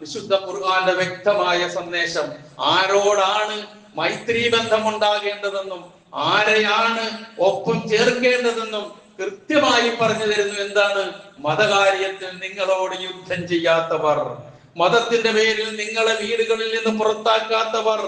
വിശുദ്ധ ഖുർആന്റെ വ്യക്തമായ സന്ദേശം ആരോടാണ് മൈത്രി ബന്ധം ഉണ്ടാകേണ്ടതെന്നും ആരെയാണ് ഒപ്പം ചേർക്കേണ്ടതെന്നും കൃത്യമായി പറഞ്ഞു തരുന്നു. എന്താണ്? മതകാര്യത്തിൽ നിങ്ങളോട് യുദ്ധം ചെയ്യാത്തവർ, മതത്തിന്റെ പേരിൽ നിങ്ങളെ വീടുകളിൽ നിന്ന് പുറത്താക്കാത്തവർ,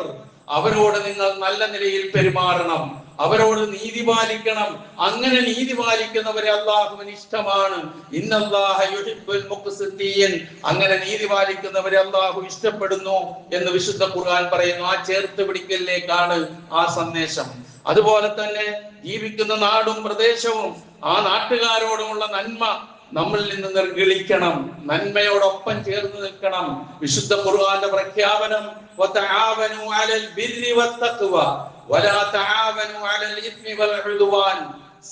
അവരോട് നിങ്ങൾ നല്ല നിലയിൽ പെരുമാറണം, അവരോട് നീതി പാലിക്കണം. അങ്ങനെ നീതി പാലിക്കുന്നവരെ അല്ലാഹുവിന് ഇഷ്ടമാണ്. ഇന്നല്ലാഹ യുഹിബ്ബുൽ മുഖ്സിതീൻ, അങ്ങനെ നീതി പാലിക്കുന്നവരെ അല്ലാഹു ഇഷ്ടപ്പെടുന്നു എന്ന് വിശുദ്ധ ഖുർആൻ പറയുന്നു. ആ ചേർത്ത് പിടിക്കലിലേക്കാണ് ആ സന്ദേശം. അതുപോലെ തന്നെ ജീവിക്കുന്ന നാടും പ്രദേശവും ആ നാട്ടുകാരോടുമുള്ള നന്മ നമ്മളിൽ നിന്ന് നിർഗളിക്കണം, നന്മയോടൊപ്പം ചേർന്ന് നിൽക്കണം. വിശുദ്ധ ഖുർആന്റെ പ്രഖ്യാപനം വതആവനു അലൽ ബിർരി വത്തഖ്വ വലാ തആവനു അലൽ ഇസ്മി വൽ ഉദ്വാൻ.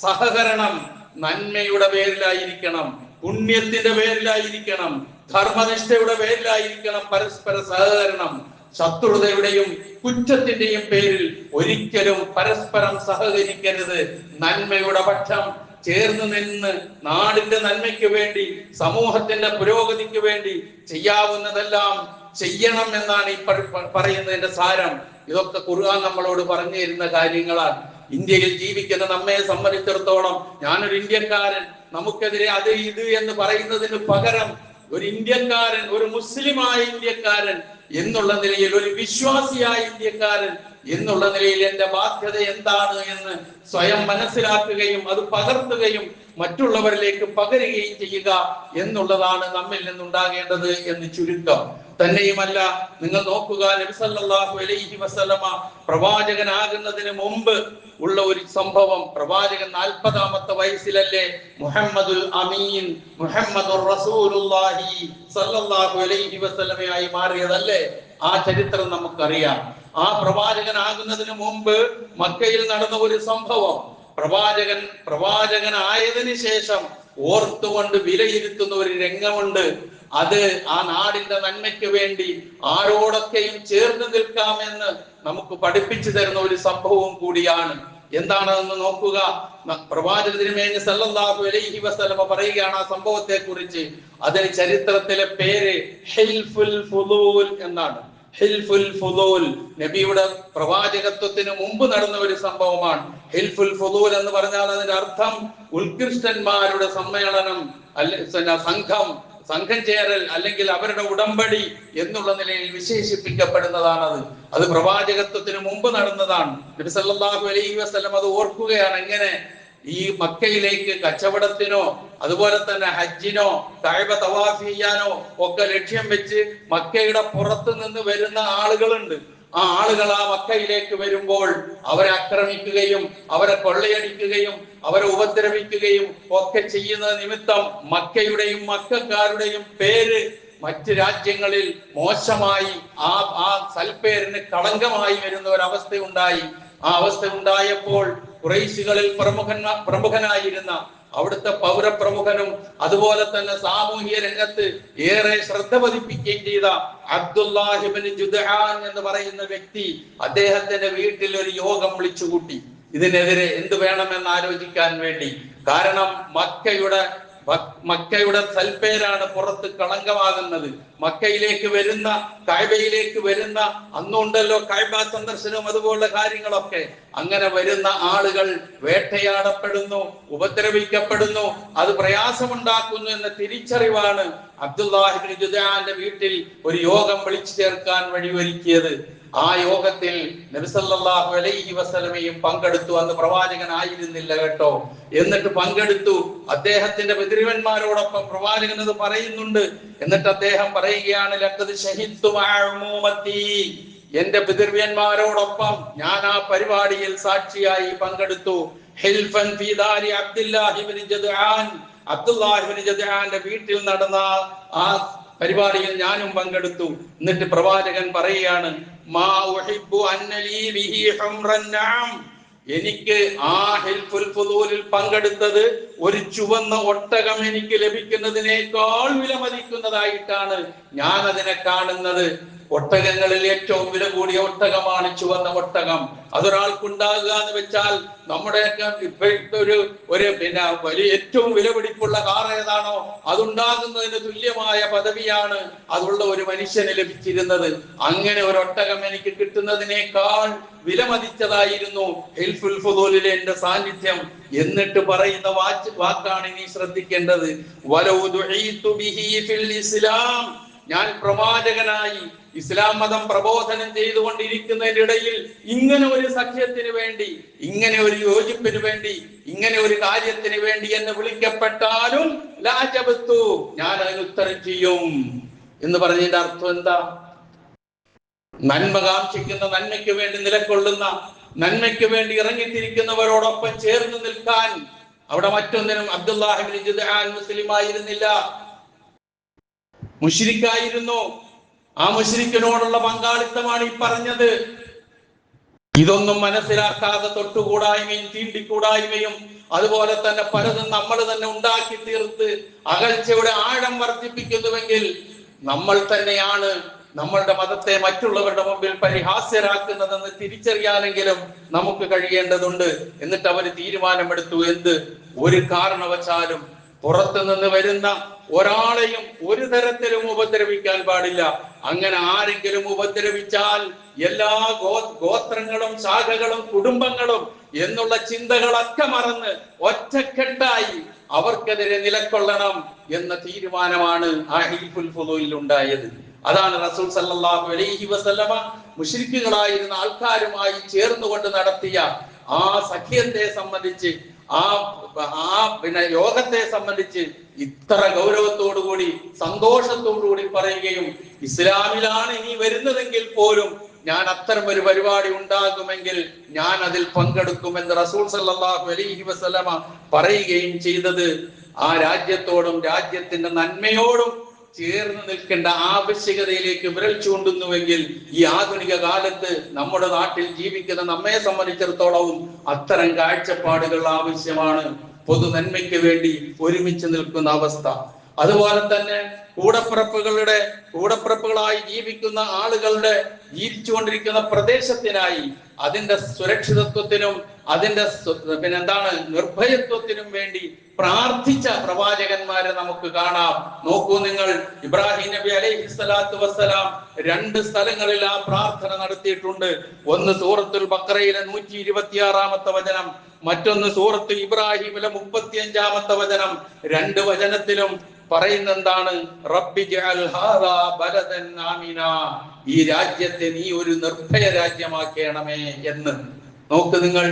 സഹകരണം നന്മയുടെ പേരിലായിരിക്കണം, പുണ്യത്തിന്റെ പേരിലായിരിക്കണം, ധർമ്മനിഷ്ഠയുടെ പേരിലായിരിക്കണം പരസ്പര സഹകരണം. ശത്രുതയുടെയും കുറ്റത്തിന്റെയും പേരിൽ ഒരിക്കലും പരസ്പരം സഹകരിക്കരുത്. നന്മയുടെ പക്ഷം ചേർന്ന് നിന്ന് നാടിന്റെ നന്മയ്ക്ക് വേണ്ടി, സമൂഹത്തിന്റെ പുരോഗതിക്ക് വേണ്ടി ചെയ്യാവുന്നതെല്ലാം ചെയ്യണം എന്നാണ് ഈ പറയുന്നതിന്റെ സാരം. ഇതൊക്കെ ഖുർആൻ നമ്മളോട് പറഞ്ഞു തരുന്ന കാര്യങ്ങളാണ്. ഇന്ത്യയിൽ ജീവിക്കുന്ന നമ്മെ സംബന്ധിച്ചിടത്തോളം ഞാനൊരു ഇന്ത്യക്കാരൻ, നമുക്കെതിരെ അത് ഇത് എന്ന് പറയുന്നതിന് പകരം ഒരു ഇന്ത്യക്കാരൻ, ഒരു മുസ്ലിമായ ഇന്ത്യക്കാരൻ എന്നുള്ള നിലയിൽ, ഒരു വിശ്വാസിയായ ഇന്ത്യക്കാരൻ എന്നുള്ള നിലയിൽ എന്റെ ബാധ്യത എന്താണ് എന്ന് സ്വയം മനസ്സിലാക്കുകയും അത് പകർത്തുകയും മറ്റുള്ളവരിലേക്ക് പകരുകയും ചെയ്യുക എന്നുള്ളതാണ് നമ്മിൽ നിന്നുണ്ടാകേണ്ടത് എന്ന് ചുരുക്കം. തന്നെയുമല്ല, നിങ്ങൾ നോക്കുക, നബി സല്ലല്ലാഹു അലൈഹി വസല്ലമ പ്രവാചകനാകുന്നതിന് മുമ്പ് ഉള്ള ഒരു സംഭവം. പ്രവാചകൻ 40-ാമത്തെ വയസ്സിലല്ലേ മുഹമ്മദുൽ അമീൻ, മുഹമ്മദുർ റസൂലുള്ളാഹി സല്ലല്ലാഹു അലൈഹി വസല്ലമയായി മാറിയതല്ലേ? ആ ചരിത്രം നമുക്കറിയാം. ആ പ്രവാചകനാകുന്നതിന് മുമ്പ് മക്കയിൽ നടന്ന ഒരു സംഭവം പ്രവാചകനായതിനു ശേഷം ഓർത്തുകൊണ്ട് വിലയിരുത്തുന്ന ഒരു രംഗമുണ്ട്. അത് ആ നാടിന്റെ നന്മയ്ക്ക് വേണ്ടി ആരോടൊക്കെയും ചേർന്ന് നിൽക്കാമെന്ന് നമുക്ക് പഠിപ്പിച്ചു തരുന്ന ഒരു സംഭവം കൂടിയാണ്. എന്താണെന്ന് നോക്കുക. പ്രവാചക തിരുമേനി സല്ലല്ലാഹു അലൈഹി വസല്ലമ പറയുകയാണ് ആ സംഭവത്തെ കുറിച്ച്. അതിന് ചരിത്രത്തിലെ പേര് ഹിൽഫുൽ ഫുദൂൽ എന്നാണ്. ഹിൽഫുൽ ഫുദൂൽ നബിയുടെ പ്രവാചകത്വത്തിന് മുമ്പ് നടന്ന ഒരു സംഭവമാണ്. ഹിൽഫുൽ ഫുദൂൽ എന്ന് പറഞ്ഞാൽ അതിന്റെ അർത്ഥം ഉത്കൃഷ്ടന്മാരുടെ സമ്മേളനം, സംഘം ചേരൽ, അല്ലെങ്കിൽ അവരുടെ ഉടമ്പടി എന്നുള്ള നിലയിൽ വിശേഷിപ്പിക്കപ്പെടുന്നതാണത്. അത് പ്രവാചകത്വത്തിന് മുമ്പ് നടന്നതാണ്. നബി സല്ലല്ലാഹു അലൈഹി വസല്ലം അത് ഓർക്കുകയാണ്. എങ്ങനെ ഈ മക്കയിലേക്ക് കച്ചവടത്തിനോ അതുപോലെ തന്നെ ഹജ്ജിനോ കഅബ തവാഫ് ചെയ്യാനോ ഒക്കെ ലക്ഷ്യം വെച്ച് മക്കയുടെ പുറത്തു നിന്ന് വരുന്ന ആളുകളുണ്ട്. ആ ആളുകൾ ആ മക്കയിലേക്ക് വരുമ്പോൾ അവരെ ആക്രമിക്കുകയും അവരെ കൊള്ളയടിക്കുകയും അവരെ ഉപദ്രവിക്കുകയും ഒക്കെ ചെയ്യുന്ന നിമിത്തം മക്കയുടെയും മക്കക്കാരുടെയും പേര് മറ്റ് രാജ്യങ്ങളിൽ മോശമായി, ആ സൽപ്പേരിന് കളങ്കമായി വരുന്ന ഒരവസ്ഥയുണ്ടായി. ആ അവസ്ഥ ഉണ്ടായപ്പോൾ ഖുറൈശികളിൽ പ്രമുഖനായിരുന്ന അവിടുത്തെ പൗരപ്രമുഖനും അതുപോലെ തന്നെ സാമൂഹിക രംഗത്ത് ഏറെ ശ്രദ്ധ പതിപ്പിക്കുകയും ചെയ്ത അബ്ദുല്ലാഹി ഇബ്നു ജുദ്ആൻ എന്ന് പറയുന്ന വ്യക്തി അദ്ദേഹത്തിന്റെ വീട്ടിൽ ഒരു യോഗം വിളിച്ചുകൂട്ടി. ഇതിനെതിരെ എന്ത് വേണമെന്ന് ആലോചിക്കാൻ വേണ്ടി. കാരണം മക്കയുടെ മക്കയുടെ സൽപ്പേരാണ് പുറത്ത് കളങ്കമാകുന്നത്. മക്കയിലേക്ക് വരുന്ന, കഅബയിലേക്ക് വരുന്ന അന്നുണ്ടല്ലോ കഅബ സന്ദർശനവും അതുപോലുള്ള കാര്യങ്ങളൊക്കെ. അങ്ങനെ വരുന്ന ആളുകൾ വേട്ടയാടപ്പെടുന്നു, ഉപദ്രവിക്കപ്പെടുന്നു, അത് പ്രയാസമുണ്ടാക്കുന്നു എന്ന തിരിച്ചറിവാണ് അബ്ദുല്ലാഹി ഇബ്നു ജുദ്ആന്റെ വീട്ടിൽ ഒരു യോഗം വിളിച്ചു ചേർക്കാൻ വഴിയൊരുക്കിയത്. ആ യോഗത്തിൽ നബി സല്ലല്ലാഹു അലൈഹി വസല്ലമയും പങ്കെടുത്തു. അന്ന് പ്രവാചകൻ ആയിരുന്നില്ല കേട്ടോ. എന്നിട്ട് പങ്കെടുത്തു. അദ്ദേഹത്തിന്റെ പിതൃവന്മാരോടൊപ്പം പ്രവാചകൻ അത് പറയുന്നുണ്ട്. എന്നിട്ട് അദ്ദേഹം പറയുകയാണ്, ലഖദ് ശഹിദ്തു മഅ ഉമ്മത്തി, എന്റെ പിതൃവ്യന്മാരോടൊപ്പം ഞാൻ ആ പരിപാടിയിൽ സാക്ഷിയായി പങ്കെടുത്തു. ഹിൽഫൻ ഫീ ദാരി അബ്ദുല്ലാഹി ഇബ്നു ജുദ്ആൻ, അബ്ദുല്ലാഹി ഇബ്നു ജുദ്ആന്റെ വീട്ടിൽ നടന്ന ആ പരിപാടിയിൽ ഞാനും പങ്കെടുത്തു. എന്നിട്ട് പ്രവാചകൻ പറയുകയാണ്, മാ ഉഹിബ്ബു അന്നലി ബിഹി ഹുംറൻ നഅം, എനിക്ക് ആ ഹിൽഫുൽ ഫുദൂലിൽ പങ്കെടുത്തത് ഒരു ചുവന്ന ഒട്ടകം എനിക്ക് ലഭിക്കുന്നതിനേക്കാൾ വിലമതിക്കുന്നതായിട്ടാണ് ഞാൻ അതിനെ കാണുന്നത്. ഒട്ടകങ്ങളിൽ ഏറ്റവും വില കൂടിയ ഒട്ടകമാണ് ചുവന്ന ഒട്ടകം. അതൊരാൾക്കുണ്ടാകുക എന്ന് വെച്ചാൽ നമ്മുടെയൊക്കെ ഇപ്പോഴത്തെ ഒരു വലിയ ഏറ്റവും വിലപിടിപ്പുള്ള കാർ ഏതാണോ അതുണ്ടാകുന്നതിന് തുല്യമായ പദവിയാണ് അതുള്ള ഒരു മനുഷ്യന് ലഭിച്ചിരുന്നത്. അങ്ങനെ ഒരു ഒട്ടകം എനിക്ക് കിട്ടുന്നതിനേക്കാൾ വിലമതിച്ചതായിരുന്നു ഹിൽഫുൽ ഫുദൂലിലെ എന്റെ സാന്നിധ്യം. എന്നിട്ട് പറയുന്ന വാക്കാണ് ഇനി ശ്രദ്ധിക്കേണ്ടത്, വലൗ ദുഈതു ബിഹി ഫിൽ ഇസ്ലാം, ഞാൻ പ്രവാചകനായി ഇസ്ലാം മതം പ്രബോധനം ചെയ്തുകൊണ്ടിരിക്കുന്നതിനിടയിൽ ഇങ്ങനെ ഒരു സഖ്യത്തിന് വേണ്ടി, ഇങ്ങനെ ഒരു യോജിപ്പിന് വേണ്ടി, ഇങ്ങനെ ഒരു കാര്യത്തിന് വേണ്ടി എന്നെ വിളിക്കപ്പെട്ടാലും ലാജബത്തു, ഞാൻ അതിന് ഉത്തരം ചെയ്യും എന്ന് പറഞ്ഞതിന്റെ അർത്ഥം എന്താ? നന്മ കാക്ഷിക്കുന്ന, നന്മയ്ക്ക് വേണ്ടി നിലകൊള്ളുന്ന, നന്മയ്ക്ക് വേണ്ടി ഇറങ്ങിത്തിരിക്കുന്നവരോടൊപ്പം ചേർന്ന് നിൽക്കാൻ. അവിടെ മറ്റൊന്നിനും അബ്ദുല്ലാഹി ഇബ്നു ജുദ്ആൻ മുസ്ലിം ആയിരുന്നില്ല, മുശ്രിക്കായിരുന്നു. ആ മുശ്രിക്കിനോടുള്ള പങ്കാളിത്തമാണ് ഈ പറഞ്ഞത്. ഇതൊന്നും മനസ്സിലാക്കാതെ തൊട്ടുകൂടായ്മയും തീണ്ടിക്കൂടായ്മയും അതുപോലെ തന്നെ പലതും നമ്മൾ തന്നെ ഉണ്ടാക്കി തീർത്ത് അകൽച്ചയുടെ ആഴം വർദ്ധിപ്പിക്കുന്നുവെങ്കിൽ നമ്മൾ തന്നെയാണ് നമ്മളുടെ മതത്തെ മറ്റുള്ളവരുടെ മുമ്പിൽ പരിഹാസ്യരാക്കുന്നതെന്ന് തിരിച്ചറിയാനെങ്കിലും നമുക്ക് കഴിയേണ്ടതുണ്ട്. എന്നിട്ട് അവർ തീരുമാനമെടുത്തു, എന്ത്? ഒരു കാരണവശാലും പുറത്തു നിന്ന് വരുന്ന ഒരാളെയും ഒരു തരത്തിലും ഉപദ്രവിക്കാൻ പാടില്ല. അങ്ങനെ ആരെങ്കിലും ഉപദ്രവിച്ചാൽ എല്ലാ ഗോത്രങ്ങളും ശാഖകളും കുടുംബങ്ങളും എന്നുള്ള ചിന്തകളൊക്കെ മറന്ന് ഒറ്റക്കെട്ടായി അവർക്കെതിരെ നിലകൊള്ളണം എന്ന തീരുമാനമാണ് ആ ഹിൽഫുൽ ഫുദൂലിൽ ഉണ്ടായത്. അതാണ് റസൂൽ സല്ലല്ലാഹു അലൈഹി വസല്ലമ മുശ്രിക്കുകളായിരുന്ന ആൾക്കാരുമായി ചേർന്നുകൊണ്ട് നടത്തിയ ആ സഖ്യത്തെ സംബന്ധിച്ച്, ആ യോഗത്തെ സംബന്ധിച്ച് ഇത്ര ഗൗരവത്തോടുകൂടി സന്തോഷത്തോടുകൂടി പറയുകയും, ഇസ്ലാമിലാണ് ഇനി വരുന്നതെങ്കിൽ പോലും ഞാൻ അത്തരം ഒരു പരിപാടി ഉണ്ടാകുമെങ്കിൽ ഞാൻ അതിൽ പങ്കെടുക്കുമെന്ന് റസൂൽ സല്ലല്ലാഹു അലൈഹി വസല്ലമ പറയുകയും ചെയ്തത് ആ രാജ്യത്തോടും രാജ്യത്തിന്റെ നന്മയോടും ചേർന്ന് നിൽക്കേണ്ട ആവശ്യകതയിലേക്ക് വിരൽ ചൂണ്ടുന്നുവെങ്കിൽ ഈ ആധുനിക കാലത്ത് നമ്മുടെ നാട്ടിൽ ജീവിക്കുന്ന നമ്മെ സംബന്ധിച്ചിടത്തോളവും അത്തരം കാഴ്ചപ്പാടുകൾ ആവശ്യമാണ്. പൊതു നന്മയ്ക്ക് വേണ്ടി ഒരുമിച്ച് നിൽക്കുന്ന അവസ്ഥ. അതുപോലെ തന്നെ കൂടപ്പിറപ്പുകളായി ജീവിക്കുന്ന ആളുകളുടെ ജീവിച്ചുകൊണ്ടിരിക്കുന്ന പ്രദേശത്തിനായി അതിന്റെ സുരക്ഷിതത്വത്തിനും അതിന്റെ നിർഭയത്വത്തിനും വേണ്ടി പ്രാർത്ഥിച്ച പ്രവാചകന്മാരെ നമുക്ക് കാണാം. നോക്കൂ നിങ്ങൾ, ഇബ്രാഹിം നബി അലൈഹി സ്വലാത്തു വസ്സലാം 2 സ്ഥലങ്ങളിൽ ആ പ്രാർത്ഥന നടത്തിയിട്ടുണ്ട്. ഒന്ന് സൂറത്തുൽ ബഖറയിലെ 126-ാമത്തെ വചനം, മറ്റൊന്ന് സൂറത്ത് ഇബ്രാഹിമിലെ 35-ാമത്തെ വചനം. 2 വചനത്തിലും പറയുന്ന എന്താണ്? റബ്ബി ജഅൽ ഹാദാ ബലദൻ ആമിനാ, ഈ രാജ്യത്തെ നീ ഒരു നിർഭയ രാജ്യമാക്കണമേ എന്ന്. നോക്ക് നിങ്ങൾ,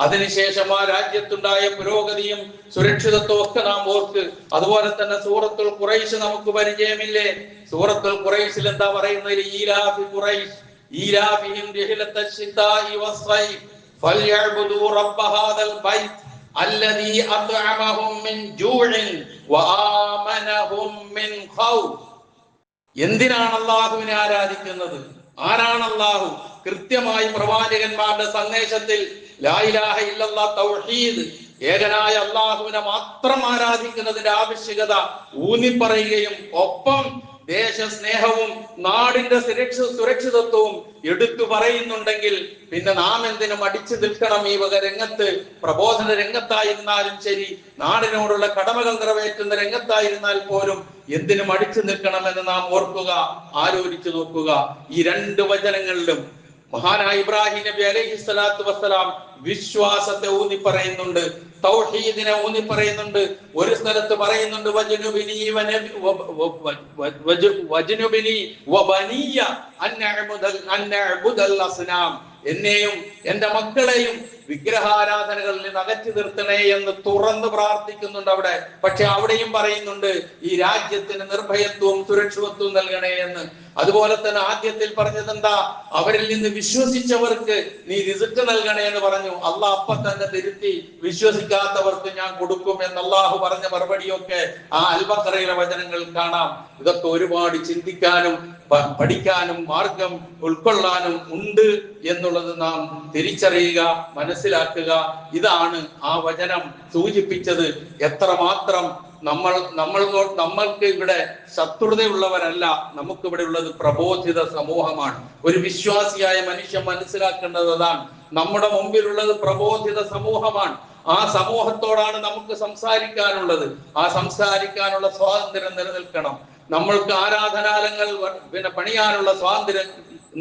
അതിനുശേഷം ആ രാജ്യത്തുണ്ടായ പുരോഗതിയും സുരക്ഷിതത്വവും ഒക്കെ നാം ഓർക്ക്. അതുപോലെ തന്നെ സൂറത്തുൽ ഖുറൈശ് നമുക്ക് പരിചയമില്ലേ? സൂറത്തുൽ ഖുറൈശിൽ എന്താ പറയുന്നത്? ഈലാഫി ഖുറൈശ് ഈലാഫിഹിം റിഹ്ലത്തശ് ശിതാഇ വസ്സൈഫ് ഫൽയഅ്ബുദൂ റബ്ബ ഹാദൽ ബൈത്ത് അല്ലദീ അത്അമഹും മിൻ ജൂഇൻ വആമനഹും മിൻ ഖൗഫ്. എന്തിനാണ് അല്ലാഹുവിനെ ആരാധിക്കുന്നത്? ആരാണ് അല്ലാഹു? കൃത്യമായി പ്രവാചകന്മാരുടെ സന്ദേശത്തിൽ ലാ ഇലാഹ ഇല്ലല്ലാഹ്, തൗഹീദ്, ഏകനായ അല്ലാഹുവിനെ മാത്രം ആരാധിക്കുന്നതിന്റെ ആവശ്യകത ഊന്നി പറയുകയും ഒപ്പം ദേശസ്നേഹവും നാടിന്റെ സുരക്ഷിതത്വവും എടുത്തു പറയുന്നുണ്ടെങ്കിൽ പിന്നെ നാം എന്തിനും അടിച്ചു നിൽക്കണം? ഈ വക രംഗത്ത്, പ്രബോധന രംഗത്തായിരുന്നാലും ശരി, നാടിനോടുള്ള കടമകൾ നിറവേറ്റുന്ന രംഗത്തായിരുന്നാൽ പോലും എന്തിനും അടിച്ചു നിൽക്കണമെന്ന് നാം ഓർക്കുക, ആലോചിച്ചു നോക്കുക. ഈ രണ്ട് വചനങ്ങളിലും മഹാനായ ഇബ്രാഹിം നബി അലൈഹി സ്വലാത്തു വസ്സലാം വിശ്വാസത്തെ ഊന്നി പറയുന്നുണ്ട്, തൗഹീദിനെ ഊന്നി പറയുന്നുണ്ട്. ഒരു സ്ഥലത്ത് പറയുന്നുണ്ട് എന്നെയും എന്റെ മക്കളെയും വിഗ്രഹാരാധനകളിൽ നിന്ന് അകറ്റി നിർത്തണേ എന്ന് തുറന്ന് പ്രാർത്ഥിക്കുന്നുണ്ട് അവിടെ. പക്ഷെ അവിടെയും പറയുന്നുണ്ട് ഈ രാജ്യത്തിന് നിർഭയത്വവും സുരക്ഷിതത്വവും നൽകണേ എന്ന്. അതുപോലെ തന്നെ ആദ്യത്തിൽ പറഞ്ഞത് എന്താ? അവരിൽ നിന്ന് വിശ്വസിച്ചവർക്ക് നീ റിസ്ക് നൽകണേ എന്ന് പറഞ്ഞു. അള്ളാഹ് അപ്പൊ തന്നെ തിരുത്തി, വിശ്വസിക്കാത്തവർക്ക് ഞാൻ കൊടുക്കും എന്ന് അള്ളാഹു പറഞ്ഞ മറുപടിയൊക്കെ ആ അൽ-ബഖറയിലെ വചനങ്ങൾ കാണാം. ഇതൊക്കെ ഒരുപാട് ചിന്തിക്കാനും പഠിക്കാനും മാർഗം ഉൾക്കൊള്ളാനും ഉണ്ട് എന്നുള്ളത് നാം തിരിച്ചറിയുക, മനസ്സിലാക്കുക. ആ വചനം സൂചിപ്പിച്ചത്. എത്രമാത്രം നമ്മൾക്ക് ഇവിടെ ശത്രുതയുള്ളവരല്ല, നമുക്കിവിടെ ഉള്ളത് പ്രബോധിത സമൂഹമാണ്. ഒരു വിശ്വാസിയായ മനുഷ്യൻ മനസ്സിലാക്കേണ്ടത് അതാണ്. നമ്മുടെ മുമ്പിലുള്ളത് പ്രബോധിത സമൂഹമാണ്. ആ സമൂഹത്തോടാണ് നമുക്ക് സംസാരിക്കാനുള്ളത്. ആ സംസാരിക്കാനുള്ള സ്വാതന്ത്ര്യം നിലനിൽക്കണം. നമ്മൾക്ക് ആരാധനാലയങ്ങൾ പണിയാനുള്ള സ്വാതന്ത്ര്യം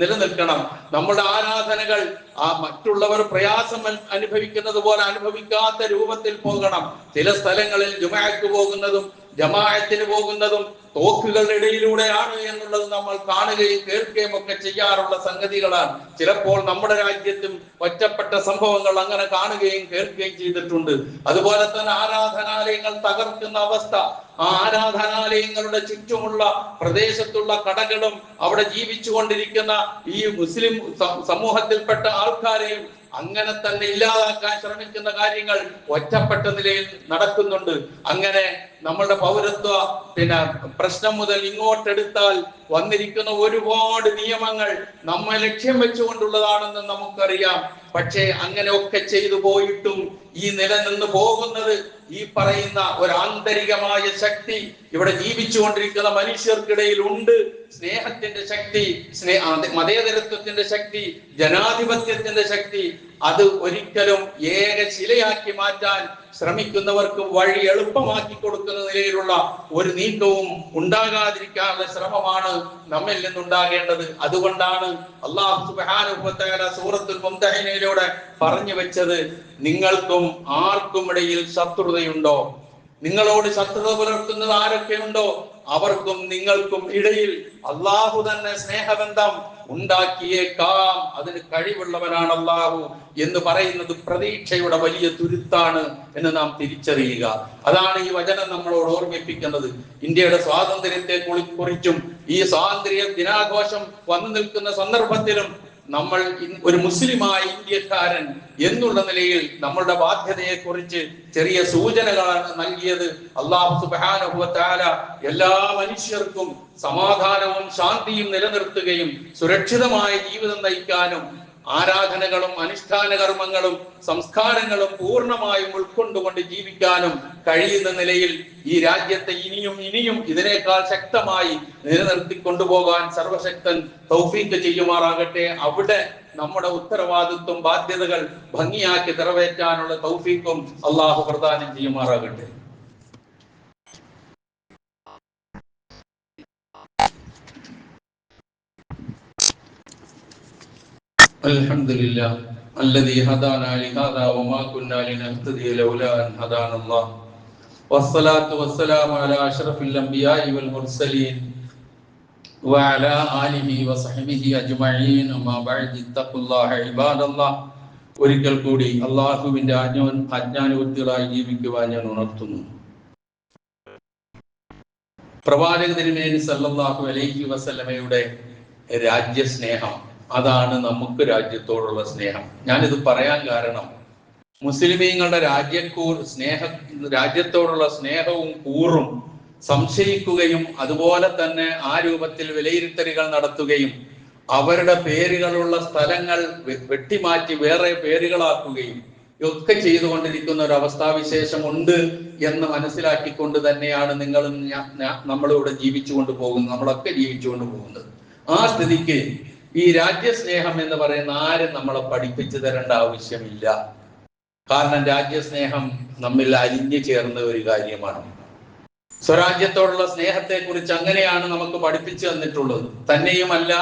നിലനിൽക്കണം. നമ്മുടെ ആരാധനകൾ മറ്റുള്ളവർ പ്രയാസം അനുഭവിക്കുന്നത് പോലെ അനുഭവിക്കാത്ത രൂപത്തിൽ പോകണം. ചില സ്ഥലങ്ങളിൽ ജുമാഅത്ത് പോകുന്നതും ജമാഅത്തിന് പോകുന്നതും തോക്കുകളുടെ ഇടയിലൂടെയാണ് എന്നുള്ളത് നമ്മൾ കാണുകയും കേൾക്കുകയും ഒക്കെ ചെയ്യാറുള്ള സംഗതികളാണ്. ചിലപ്പോൾ നമ്മുടെ രാജ്യത്തും ഒറ്റപ്പെട്ട സംഭവങ്ങൾ അങ്ങനെ കാണുകയും കേൾക്കുകയും ചെയ്തിട്ടുണ്ട്. അതുപോലെ തന്നെ ആരാധനാലയങ്ങൾ തകർക്കുന്ന അവസ്ഥ, ആ ആരാധനാലയങ്ങളുടെ ചുറ്റുമുള്ള പ്രദേശത്തുള്ള കടകളും അവിടെ ജീവിച്ചു കൊണ്ടിരിക്കുന്ന ഈ മുസ്ലിം സമൂഹത്തിൽപ്പെട്ട ആൾക്കാരെയും അങ്ങനെ തന്നെ ഇല്ലാതാക്കാൻ ശ്രമിക്കുന്ന കാര്യങ്ങൾ ഒറ്റപ്പെട്ട നിലയിൽ നടക്കുന്നുണ്ട്. അങ്ങനെ നമ്മളുടെ പൗരത്വ പ്രശ്നം മുതൽ ഇങ്ങോട്ടെടുത്താൽ വന്നിരിക്കുന്ന ഒരുപാട് നിയമങ്ങൾ നമ്മെ ലക്ഷ്യം വെച്ചുകൊണ്ടുള്ളതാണെന്ന് നമുക്കറിയാം. പക്ഷേ അങ്ങനെയൊക്കെ ചെയ്തു പോയിട്ടും ഈ നിലനിന്ന് പോകുന്നത് ഈ പറയുന്ന ഒരു ആന്തരികമായ ശക്തി ഇവിടെ ജീവിച്ചുകൊണ്ടിരിക്കുന്ന മനുഷ്യർക്കിടയിൽ ഉണ്ട്. സ്നേഹത്തിന്റെ ശക്തി, മതേതരത്വത്തിന്റെ ശക്തി, ജനാധിപത്യത്തിന്റെ ശക്തി. അത് ഒരിക്കലും ഏകശിലയാക്കി മാറ്റാൻ ശ്രമിക്കുന്നവർക്ക് വഴി എളുപ്പമാക്കി കൊടുക്കുന്ന നിലയിലുള്ള ഒരു നീക്കവും ഉണ്ടാകാതിരിക്കാനുള്ള ശ്രമമാണ് നമ്മിൽ നിന്നുണ്ടാകേണ്ടത്. അതുകൊണ്ടാണ് അല്ലാഹു സുബ്ഹാനഹു വ തആല സൂറത്തുൽ മുംതഹിനയിലൂടെ പറഞ്ഞു വെച്ചത്, നിങ്ങൾക്കും ആർക്കും ഇടയിൽ ശത്രുതയുണ്ടോ? നിങ്ങളോട് ശത്രുത പുലർത്തുന്നത് ആരൊക്കെയുണ്ടോ അവർക്കും നിങ്ങൾക്കും ഇടയിൽ അള്ളാഹു തന്നെ സ്നേഹബന്ധം ഉണ്ടാക്കിയേക്കാം. അതിന് കഴിവുള്ളവനാണ് അള്ളാഹു എന്ന് പറയുന്നത് പ്രതീക്ഷയുടെ വലിയ തുരുത്താണ് എന്ന് നാം തിരിച്ചറിയുക. അതാണ് ഈ വചനം നമ്മളോട് ഓർമ്മിപ്പിക്കുന്നത്. ഇന്ത്യയുടെ സ്വാതന്ത്ര്യത്തെ കുറിച്ചും ഈ സ്വാതന്ത്ര്യ ദിനാഘോഷം വന്നു നിൽക്കുന്ന സന്ദർഭത്തിലും നമ്മൾ ഒരു മുസ്ലിമായ ഇന്ത്യക്കാരൻ എന്നുള്ള നിലയിൽ നമ്മളുടെ ബാധ്യതയെ കുറിച്ച് ചെറിയ സൂചനകളാണ് നൽകിയത്. അല്ലാഹു സുബ്ഹാനഹു വ തആല എല്ലാ മനുഷ്യർക്കും സമാധാനവും ശാന്തിയും നിലനിർത്തുകയും സുരക്ഷിതമായ ജീവിതം നയിക്കാനും ആരാധനകളും അനുഷ്ഠാന കർമ്മങ്ങളും സംസ്കാരങ്ങളും പൂർണ്ണമായും ഉൾക്കൊണ്ടുകൊണ്ട് ജീവിക്കാനും കഴിയുന്ന നിലയിൽ ഈ രാജ്യത്തെ ഇനിയും ഇതിനേക്കാൾ ശക്തമായി നിലനിർത്തി കൊണ്ടുപോകാൻ സർവശക്തൻ തൗഫീഖ് ചെയ്യുമാറാകട്ടെ. അവിടെ നമ്മുടെ ഉത്തരവാദിത്വം ബാധ്യതകൾ ഭംഗിയാക്കി നിറവേറ്റാനുള്ള തൗഫീഖും അള്ളാഹു പ്രദാനം ചെയ്യുമാറാകട്ടെ. അൽഹംദുലില്ലാ الذي هدانا لهذا وما كنا لنهتدي لولا أن هدانا الله والصلاة والسلام على أشرف الأنبياء والمرسلين وعلى آله وصحبه أجمعين أما بعد اتقوا الله عباد الله. ഒരിക്കൽ കൂടി അള്ളാഹുവിന്റെ ആജ്ഞാനുവർത്തികളായി ജീവിക്കുവാൻ ഞാൻ ഉണർത്തുന്നു. പ്രവാചക തിരുമേനി സല്ലല്ലാഹു അലൈഹി വസല്ലമയുടെ രാജ്യസ്നേഹം, അതാണ് നമുക്ക് രാജ്യത്തോടുള്ള സ്നേഹം. ഞാനിത് പറയാൻ കാരണം മുസ്ലിമീങ്ങളുടെ രാജ്യത്തോടുള്ള സ്നേഹവും കൂറും സംശയിക്കുകയും അതുപോലെ തന്നെ ആ രൂപത്തിൽ വിലയിരുത്തലുകൾ നടത്തുകയും അവരുടെ പേരുകളുള്ള സ്ഥലങ്ങൾ വെട്ടിമാറ്റി വേറെ പേരുകളാക്കുകയും ഒക്കെ ചെയ്തുകൊണ്ടിരിക്കുന്ന ഒരു അവസ്ഥാവിശേഷം ഉണ്ട് എന്ന് മനസ്സിലാക്കിക്കൊണ്ട് തന്നെയാണ് നിങ്ങളും നമ്മളിവിടെ ജീവിച്ചുകൊണ്ട് പോകുന്നത്, നമ്മളൊക്കെ ജീവിച്ചുകൊണ്ട് പോകുന്നത്. ആ സ്ഥിതിക്ക് ഈ രാജ്യസ്നേഹം എന്ന് പറയുന്ന ആരും നമ്മളെ പഠിപ്പിച്ചു തരേണ്ട ആവശ്യമില്ല. കാരണം രാജ്യസ്നേഹം നമ്മിൽ അലിഞ്ഞു ചേർന്ന ഒരു കാര്യമാണ്. സ്വരാജ്യത്തോടുള്ള സ്നേഹത്തെ കുറിച്ച് അങ്ങനെയാണ് നമുക്ക് പഠിപ്പിച്ചു തന്നിട്ടുള്ളത്. തന്നെയുമല്ല,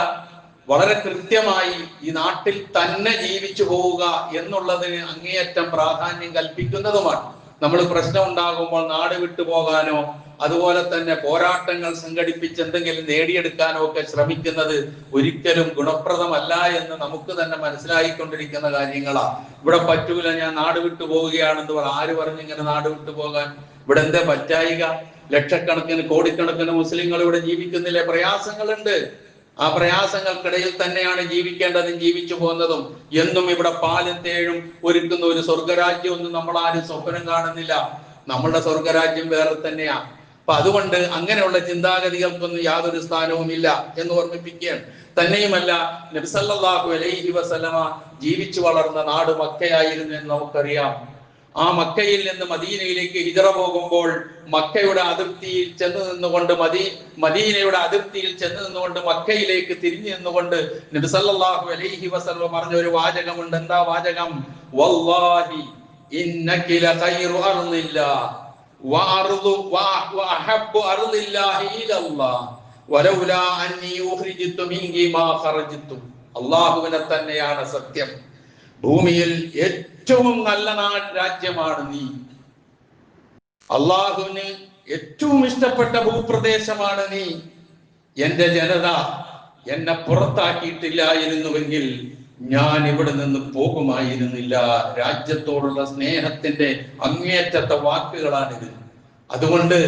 വളരെ കൃത്യമായി ഈ നാട്ടിൽ തന്നെ ജീവിച്ചു പോവുക എന്നുള്ളതിന് അങ്ങേയറ്റം പ്രാധാന്യം കൽപ്പിക്കുന്നതുമാണ്. നമ്മൾ പ്രശ്നം ഉണ്ടാകുമ്പോൾ നാട് വിട്ടു പോകാനോ അതുപോലെ തന്നെ പോരാട്ടങ്ങൾ സംഘടിപ്പിച്ച് എന്തെങ്കിലും നേടിയെടുക്കാനോ ഒക്കെ ശ്രമിക്കുന്നത് ഒരിക്കലും ഗുണപ്രദമല്ല എന്ന് നമുക്ക് തന്നെ മനസ്സിലായിക്കൊണ്ടിരിക്കുന്ന കാര്യങ്ങളാണ്. ഇവിടെ പറ്റൂല, ഞാൻ നാട് വിട്ടു പോവുകയാണെന്ന് ആര് പറഞ്ഞിങ്ങനെ നാട് വിട്ടു പോകാൻ? ഇവിടെ എന്താ പറ്റായിക? ലക്ഷക്കണക്കിന് കോടിക്കണക്കിന് മുസ്ലിങ്ങൾ ഇവിടെ ജീവിക്കുന്നില്ലേ? പ്രയാസങ്ങളുണ്ട്. ആ പ്രയാസങ്ങൾക്കിടയിൽ തന്നെയാണ് ജീവിക്കേണ്ടതും ജീവിച്ചു പോകുന്നതും. എന്നും ഇവിടെ പാലും തേഴും ഒരുക്കുന്ന ഒരു സ്വർഗരാജ്യമൊന്നും നമ്മൾ ആരും സ്വപ്നം കാണുന്നില്ല. നമ്മളുടെ സ്വർഗരാജ്യം വേറെ തന്നെയാ. അപ്പൊ അതുകൊണ്ട് അങ്ങനെയുള്ള ചിന്താഗതികൾക്കൊന്നും യാതൊരു സ്ഥാനവും ഇല്ല എന്ന് ഓർമ്മിപ്പിക്കുകയാണ്. തന്നെയുമല്ല, നബി സല്ലല്ലാഹു അലൈഹി വസല്ലമ ജീവിച്ചു വളർന്ന നാട് മക്കയായിരുന്നു എന്ന് നമുക്കറിയാം. ആ മക്കയിൽ നിന്ന് മദീനയിലേക്ക് ഹിജറ പോകുമ്പോൾ മക്കയുടെ അതിർത്തിയിൽ ചെന്ന് നിന്നുകൊണ്ട് മദീനയുടെ അതിർത്തിയിൽ ചെന്ന് നിന്നുകൊണ്ട് മക്കയിലേക്ക് തിരിഞ്ഞു നിന്നുകൊണ്ട് നബി സല്ലല്ലാഹു അലൈഹി വസല്ലം പറഞ്ഞ ഒരു വാചകമുണ്ട്. എന്താ വാചകം? വല്ലാഹി ഇന്നക ലഖൈറു അർളില്ലാഹ് വഅർളു വഅഹബ്ബു അർളില്ലാഹി ഇലല്ലാഹ് വലൗലാ അന്നി യുഖ്രിജതു മിൻകി മാ ഖറജതു. അല്ലാഹുവിനെ തന്നെയാണ് സത്യം, ഭൂമിയിൽ ഏറ്റവും നല്ല രാജ്യമാണ് നീ. അള്ളാഹുവിന് ഏറ്റവും ഇഷ്ടപ്പെട്ട ഭൂപ്രദേശമാണ് നീ. എന്റെ ജനത എന്നെ പുറത്താക്കിയിട്ടില്ലായിരുന്നുവെങ്കിൽ ഞാൻ ഇവിടെ നിന്ന് പോകുമായിരുന്നില്ല. രാജ്യത്തോടുള്ള സ്നേഹത്തിന്റെ അങ്ങേയറ്റത്തെ വാക്കുകളാണിത്. അതുകൊണ്ട്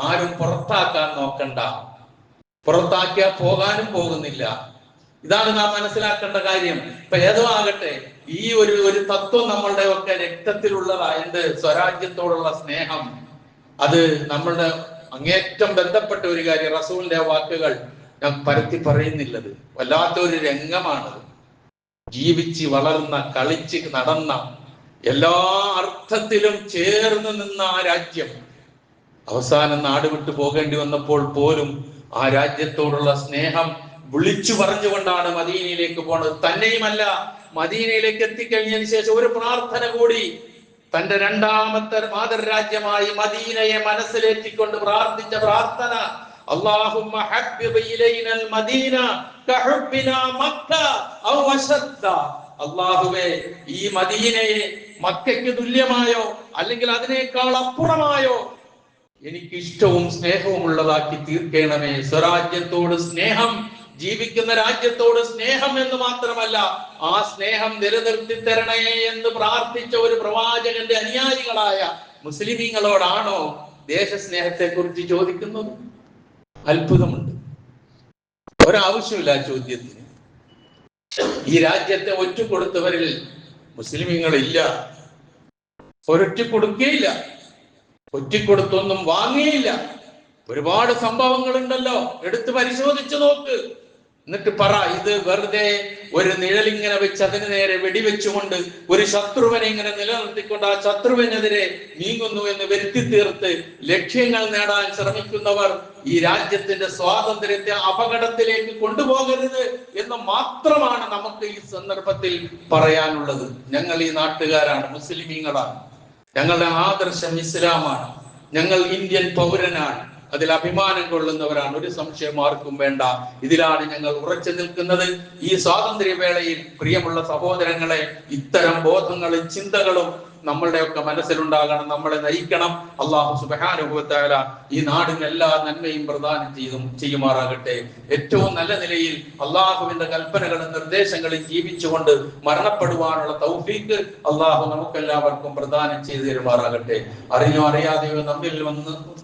ആരും പുറത്താക്കാൻ നോക്കണ്ട. പുറത്താക്കിയാൽ പോകാനും പോകുന്നില്ല. ഇതാണ് നാം മനസ്സിലാക്കേണ്ട കാര്യം. ഇപ്പൊ ഏതോ ആകട്ടെ, ഈ ഒരു തത്വം നമ്മളുടെ ഒക്കെ രക്തത്തിലുള്ളതാ. എന്ത്? സ്വരാജ്യത്തോടുള്ള സ്നേഹം. അത് നമ്മളുടെ അങ്ങേറ്റം ബന്ധപ്പെട്ട ഒരു കാര്യം. റസൂലിന്റെ വാക്കുകൾ ഞാൻ പരത്തി പറയുന്നില്ലത്. വല്ലാത്തൊരു രംഗമാണത്. ജീവിച്ച് വളർന്ന, കളിച്ച് നടന്ന, എല്ലാ അർത്ഥത്തിലും ചേർന്ന് നിന്ന ആ രാജ്യം അവസാനം നാട് വിട്ടു പോകേണ്ടി വന്നപ്പോൾ പോലും ആ രാജ്യത്തോടുള്ള സ്നേഹം വിളിച്ചു പറഞ്ഞുകൊണ്ടാണ് മദീനയിലേക്ക് പോണത്. തന്നെയുമല്ല, മദീനയിലേക്ക് എത്തിക്കഴിഞ്ഞതിന് ശേഷം ഒരു പ്രാർത്ഥന കൂടി, തന്റെ രണ്ടാമത്തെ മാതൃരാജ്യമായി മദീനയെ മനസ്സിലേറ്റിക്കൊണ്ട് പ്രാർത്ഥിച്ച പ്രാർത്ഥന, അല്ലാഹുമ്മ ഹബ്ബിബ് ഇലൈനൽ മദീന കഹുബ്ബിനാ മക്ക ഔ അശദ്ദ. അല്ലാഹുവേ, ഈ മദീനയെ മക്കയ്ക്ക് തുല്യമായോ അല്ലെങ്കിൽ അതിനേക്കാൾ അപ്പുറമായോ എനിക്ക് ഇഷ്ടവും സ്നേഹവും ഉള്ളതാക്കി തീർക്കണമേ. സ്വരാജ്യത്തോട് സ്നേഹം, ജീവിക്കുന്ന രാജ്യത്തോട് സ്നേഹം എന്ന് മാത്രമല്ല, ആ സ്നേഹം നിലനിർത്തി തരണേ എന്ന് പ്രാർത്ഥിച്ച ഒരു പ്രവാചകന്റെ അനുയായികളായ മുസ്ലിമീങ്ങളോടാണോ ദേശസ്നേഹത്തെ കുറിച്ച് ചോദിക്കുന്നത്? അത്ഭുതമുണ്ട്. ഒരാവശ്യമില്ല ചോദ്യത്തിന്. ഈ രാജ്യത്തെ ഒറ്റുകൊടുത്തവരിൽ മുസ്ലിമീങ്ങളില്ല. ഒരൊറ്റ കൊടുക്കുകയില്ല, ഒറ്റിക്കൊടുത്തൊന്നും വാങ്ങിയില്ല. ഒരുപാട് സംഭവങ്ങളുണ്ടല്ലോ, എടുത്ത് പരിശോധിച്ചു നോക്ക്. എന്നിട്ട് പറ, ഇത് വെറുതെ ഒരു നിഴലിങ്ങനെ വെച്ച് അതിന് നേരെ വെടിവെച്ചുകൊണ്ട് ഒരു ശത്രുവിനെ ഇങ്ങനെ നിലനിർത്തിക്കൊണ്ട് ആ ശത്രുവിനെതിരെ നീങ്ങുന്നു എന്ന് വരുത്തി തീർത്ത് ലക്ഷ്യങ്ങൾ നേടാൻ ശ്രമിക്കുന്നവർ ഈ രാജ്യത്തിന്റെ സ്വാതന്ത്ര്യത്തെ അപകടത്തിലേക്ക് കൊണ്ടുപോകരുത് എന്ന് മാത്രമാണ് നമുക്ക് ഈ സന്ദർഭത്തിൽ പറയാനുള്ളത്. ഞങ്ങൾ ഈ നാട്ടുകാരാണ്, മുസ്ലിമീങ്ങളാണ്. ഞങ്ങളുടെ ആദർശം ഇസ്ലാമാണ്. ഞങ്ങൾ ഇന്ത്യൻ പൗരനാണ്. അതിൽ അഭിമാനം കൊള്ളുന്നവരാണ്. ഒരു സംശയം ആർക്കും വേണ്ട. ഇതിലാണ് ഞങ്ങൾ ഉറച്ചു നിൽക്കുന്നത്. ഈ സ്വാതന്ത്ര്യവേളയിൽ പ്രിയമുള്ള സഹോദരങ്ങളെ, ഇത്തരം ബോധങ്ങളും ചിന്തകളും നമ്മളുടെയൊക്കെ മനസ്സിലുണ്ടാകണം, നമ്മളെ നയിക്കണം. അല്ലാഹു സുബ്ഹാനഹു വ തആല ഈ നാടിന് എല്ലാ നന്മയും പ്രദാനം ചെയ്യുമാറാകട്ടെ. ഏറ്റവും നല്ല നിലയിൽ അള്ളാഹുവിന്റെ കൽപ്പനകളും നിർദ്ദേശങ്ങളും ജീവിച്ചുകൊണ്ട് മരണപ്പെടുവാനുള്ള തൗഫീക്ക് അള്ളാഹു നമുക്കെല്ലാവർക്കും പ്രദാനം ചെയ്തു തരുമാറാകട്ടെ. അറിഞ്ഞോ അറിയാതെയോ നമ്മിൽ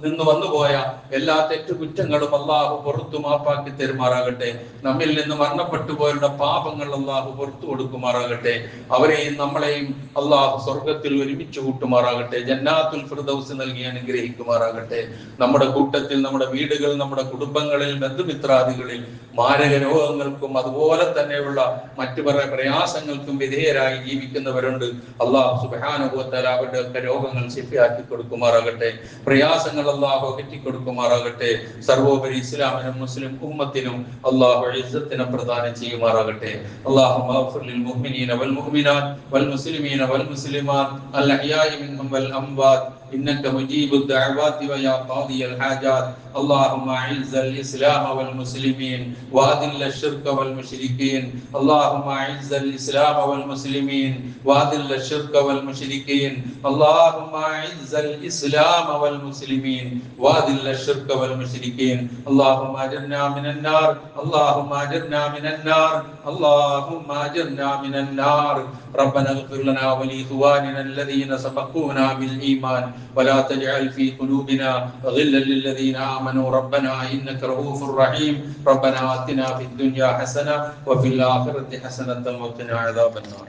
നിന്ന് വന്നുപോയ എല്ലാ തെറ്റുകുറ്റങ്ങളും അള്ളാഹു പുറത്തു മാപ്പാക്കി തരുമാറാകട്ടെ. നമ്മിൽ നിന്ന് മരണപ്പെട്ടു പോയവരുടെ പാപങ്ങൾ അള്ളാഹു പുറത്തു കൊടുക്കുമാറാകട്ടെ. അവരെയും നമ്മളെയും അള്ളാഹു സ്വർഗത്തിൽ സ്വർഗത്തിൽ ഒരുമിച്ച് കൂട്ടുമാറാകട്ടെ, ജന്നാത്തുൽ ഫിർദൗസ് നൽകി അനുഗ്രഹിക്കുമാറാകട്ടെ. നമ്മുടെ കൂട്ടത്തിൽ, നമ്മുടെ വീടുകൾ, നമ്മുടെ കുടുംബങ്ങളിൽ, ബന്ധുമിത്രാദികളിൽ മാരക രോഗങ്ങൾക്കും അതുപോലെ തന്നെയുള്ള മറ്റു പല പ്രയാസങ്ങൾക്കും വിധേയരായി ജീവിക്കുന്നവരുണ്ട്. അള്ളാഹു സുബ്ഹാനഹു വ തആല അവരുടെ ഒക്കെ രോഗങ്ങൾ ശിഫയാക്കി കൊടുക്കുമാറാകട്ടെ, പ്രയാസങ്ങൾ അള്ളാഹു അകറ്റിക്കൊടുക്കുമാറാകട്ടെ. സർവോപരി ഇസ്ലാമിനും മുസ്ലിം ഉമ്മത്തിനും അള്ളാഹു ഇസ്സത്തിനെ പ്രദാനം ചെയ്യുമാറാകട്ടെ. അല്ലാഹുമ്മ ഗ്ഫിർ ലിൽ മുഅ്മിനീന വൽ മുഅ്മിനാത്ത് വൽ മുസ്ലിമീന വൽ മുസ്ലിമാത്ത് അൽ അഹ്യാഇ മിൻഹും വൽ അംവാത്ത് إنك مجيب الدعوات ويا قاضي الحاجات. اللهم أعز الإسلام والمسلمين وأذل الشرك والمشركين. اللهم أعز الإسلام والمسلمين وأذل الشرك والمشركين. اللهم أعز الإسلام والمسلمين وأذل الشرك والمشركين. اللهم أجرنا من النار. اللهم أجرنا من النار. اللهم أجرنا من النار. ربنا اغفر لنا ولإخواننا الذين سبقونا بالإيمان ولا تجعل في قلوبنا غلا للذين آمنوا ربنا إنك رؤوف رحيم. ربنا آتنا في الدنيا حسنة وفي الآخرة حسنة وقنا عذاب النار.